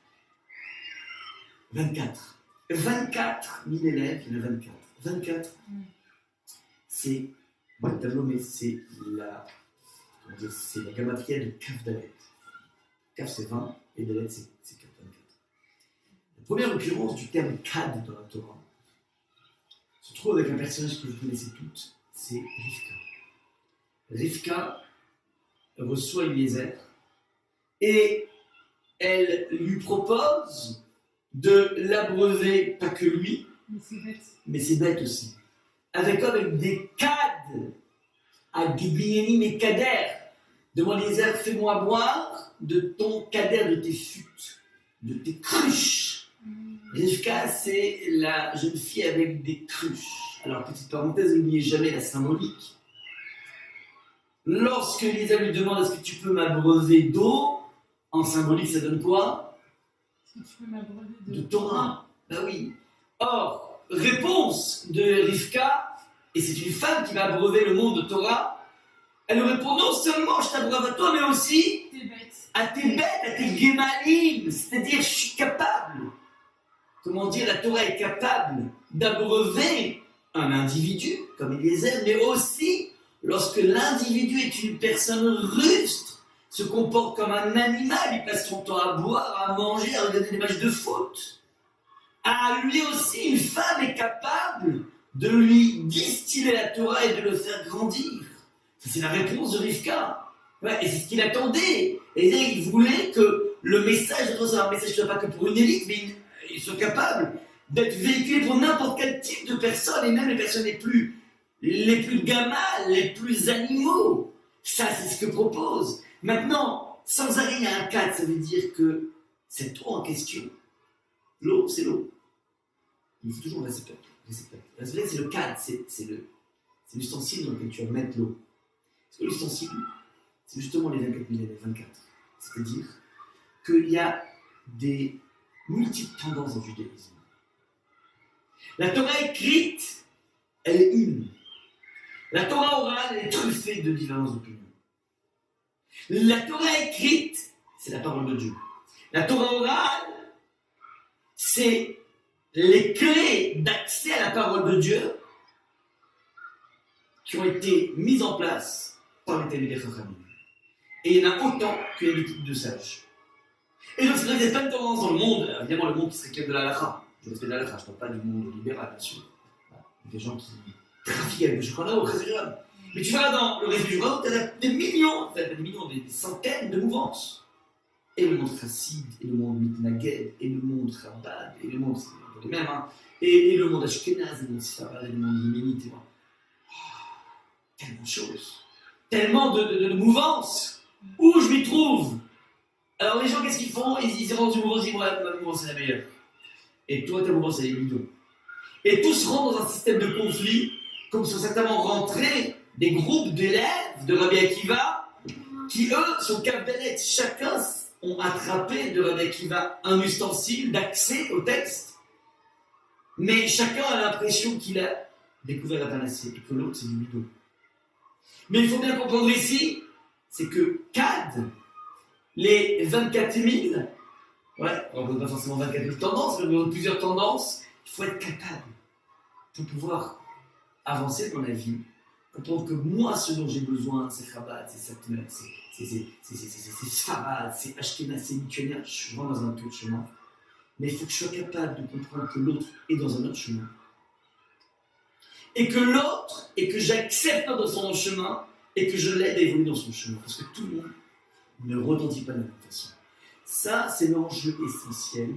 24 000 élèves, il y en a 24. 24, c'est le tableau, mais c'est la gamatria de Kaf Dalet. Kaf c'est 20 et Dalet c'est 24. La première occurrence du terme Kad dans la Torah se trouve avec un personnage que vous connaissez toutes, c'est Rivka. Rivka reçoit Eliezer et elle lui propose de l'abreuver, pas que lui, mais ses bêtes aussi. Avec des Kad, à Gibiyeni et Kader. Demande Eliezer, fais-moi boire de ton Kader, de tes fûts, de tes cruches. Rivka, c'est la jeune fille avec des cruches. Alors, petite parenthèse, n'oubliez jamais la symbolique. Lorsque Eliezer lui demande est-ce que tu peux m'abreuver d'eau, en symbolique, ça donne quoi? Est-ce que tu peux m'abreuver de Torah. Ben oui. Or, réponse de Rivka, et c'est une femme qui va abreuver le monde de Torah, elle lui répond non seulement je t'abreuve à toi, mais aussi à tes bêtes, à tes gemalim. C'est-à-dire, je suis capable. La Torah est capable d'abreuver un individu, comme Eliezer, mais aussi lorsque l'individu est une personne rustre, se comporte comme un animal, il passe son temps à boire, à manger, à regarder des matchs de foot. Lui aussi, une femme est capable de lui distiller la Torah et de le faire grandir. Ça, c'est la réponse de Rivka. Ouais, et c'est ce qu'il attendait. Et il voulait que le message, soit un message qui ne soit pas que pour une élite, mais il soit capable d'être véhiculé pour n'importe quel type de personne, et même les personnes les plus gamins, les plus animaux. Ça, c'est ce que propose. Maintenant, sans arrêt, il y a un cadre, ça veut dire que cette eau en question, l'eau, c'est l'eau. Il faut toujours un réceptacle. La c'est le cadre, c'est l'ustensile dans lequel tu vas mettre l'eau. Parce que l'ustensile, c'est justement les 24 000 élèves, 24. C'est-à-dire qu'il y a des multiples tendances dans le judaïsme. La Torah écrite, elle est une. La Torah orale, elle est truffée de différentes opinions. La Torah écrite, c'est la parole de Dieu. La Torah orale, c'est les clés d'accès à la parole de Dieu qui ont été mises en place par les Talmidei Chachamim. Et il y en a autant qu'il y a des types de sages. Et donc, c'est vrai qu'il n'y a pas de tendance dans le monde, évidemment, le monde qui serait de la halakha. Je respecte la halakha, je ne parle pas du monde libéral, bien sûr. Voilà. Des gens qui trafiquent avec le chocolat au Khazirab. Mais tu vas dans le reste du monde, tu as des millions, en fait, des centaines de mouvances. Et le monde chassid, et le monde mitnaged, et le monde chabad, et le monde, c'est un peu les mêmes, hein, et le monde ashkenaz, et le monde sfarad, et le monde yéménite, et voilà. Tellement de choses, tellement de mouvances. Où je m'y trouve? Alors les gens, qu'est-ce qu'ils font? Ils rentrent du mouvance, ils disent ouais, ma mouvance c'est la meilleure. Et toi, ta mouvance, elle est bidon. Et tous rentrent dans un système de conflit, comme sont certainement rentrés des groupes d'élèves de Rabbi Akiva, qui eux sont capables, chacun ont attrapé de Rabbi Akiva un ustensile d'accès au texte, mais chacun a l'impression qu'il a découvert la panacée et que l'autre c'est du bidon. Mais il faut bien comprendre ici, c'est que CAD, les 24 000, ouais, on ne peut pas forcément 24 000 tendances, mais on a plusieurs tendances, il faut être capable pour pouvoir avancer dans la vie, comprendre que moi, ce dont j'ai besoin, c'est Chabad, c'est Satmer, c'est Sfarad, c'est Ashkenaz, c'est Lituanien, je suis vraiment dans un autre chemin. Mais il faut que je sois capable de comprendre que l'autre est dans un autre chemin. Et que l'autre, et que j'accepte dans son chemin, et que je l'aide à évoluer dans son chemin. Parce que tout le monde ne retentit pas de la même façon. Ça, c'est l'enjeu essentiel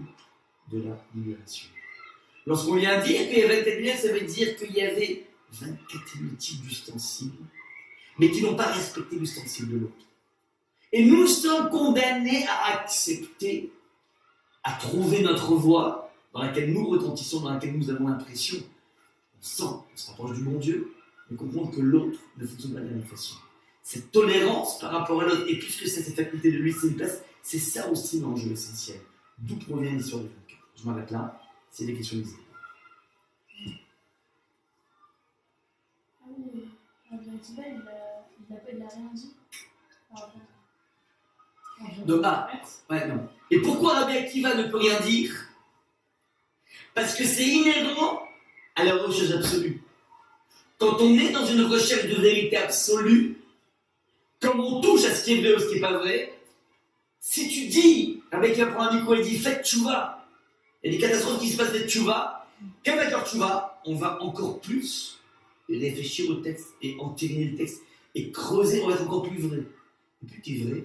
de la libération. Lorsqu'on vient dire qu'il y avait 24 000, ça veut dire qu'il y avait 24 000 types d'ustensiles, mais qui n'ont pas respecté l'ustensile de l'autre. Et nous sommes condamnés à accepter, à trouver notre voie, dans laquelle nous retentissons, dans laquelle nous avons l'impression, on sent, on se rapproche du bon Dieu, mais comprendre que l'autre ne fonctionne pas de la même façon. Cette tolérance par rapport à l'autre, et puisque c'est cette faculté de lui, c'est une place, c'est ça aussi l'enjeu essentiel. D'où provient l'histoire du 24. Je m'arrête là, c'est des questions lisées. Ah oui, Rabbi Akiva, il a rien dit par rapport à... Donc, ouais, non. Et pourquoi Rabbi Akiva ne peut rien dire? Parce que c'est inhérent à la recherche absolue. Quand on est dans une recherche de vérité absolue, comme on touche à ce qui est vrai ou ce qui n'est pas vrai, si tu dis, Rabbi Akiva prend un micro et dit faites tchouva, il y a des catastrophes qui se passent de tchouva, qu'avec leur tchouva, on va encore plus réfléchir au texte et entériner le texte et creuser, on va être encore plus vrai. Et plus tu es vrai,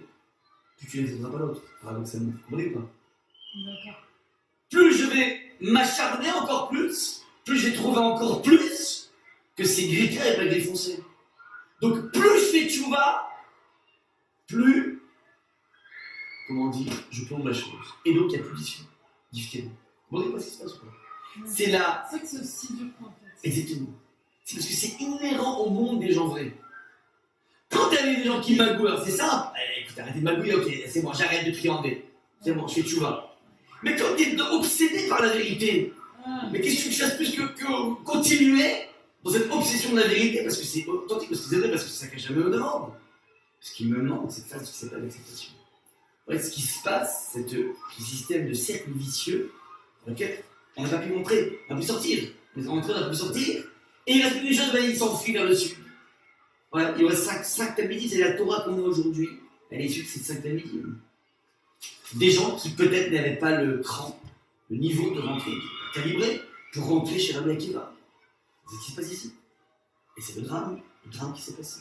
plus tu n'exauceras pas l'autre. Paradoxalement, vous comprenez pas? D'accord. Plus je vais m'acharner encore plus je vais trouver encore plus que c'est gris clair et pas gris foncé. Donc plus je fais tchouva, plus, comment on dit, je plombe la chose. Et donc il n'y a plus d'issue. Différent. Vous comprenez pas ce qui se passe quoi? C'est là. C'est vrai que c'est aussi dur en fait. Exactement. C'est parce que c'est inhérent au monde des gens vrais. Quand tu as des gens qui magouillent, alors c'est simple. Allez, écoute, arrêtez de magouiller, ok, c'est bon, j'arrête de triander. C'est bon, je fais tchouva. Mais quand tu es obsédé par la vérité, mais qu'est-ce que tu fasses plus que continuer dans cette obsession de la vérité, parce que c'est authentique, parce que c'est vrai, parce que c'est ça que jamais me demande. Ce qui me demande, c'est de faire ce qui s'appelle l'acceptation. En fait, ce qui se passe, c'est ce système de cercle vicieux dans lequel on n'a pas pu montrer, on n'a pu sortir. On est rentré, on n'a pu sortir. Et il reste plus des choses, il s'enfuit vers le sud. Voilà, il y aurait 5 Talmidim, c'est la Torah qu'on a aujourd'hui. Elle est issue de ces 5 Talmidim. Des gens qui peut-être n'avaient pas le cran, le niveau de rentrer, calibré, pour rentrer chez Rabbi Akiva. C'est ce qui se passe ici. Et c'est le drame qui s'est passé.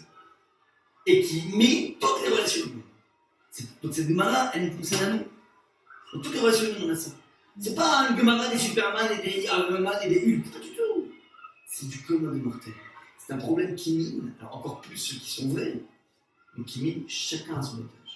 Et qui met toutes les relations humaines. Donc cette Gemara, elle nous concerne à nous. Dans toutes les relations humaines, on a ça. C'est pas une Gemara des Superman et des Iron Man et des Hulk, pas du tout. C'est du commun des mortels. C'est un problème qui mine, alors encore plus ceux qui sont vrais, mais qui mine chacun à son étage.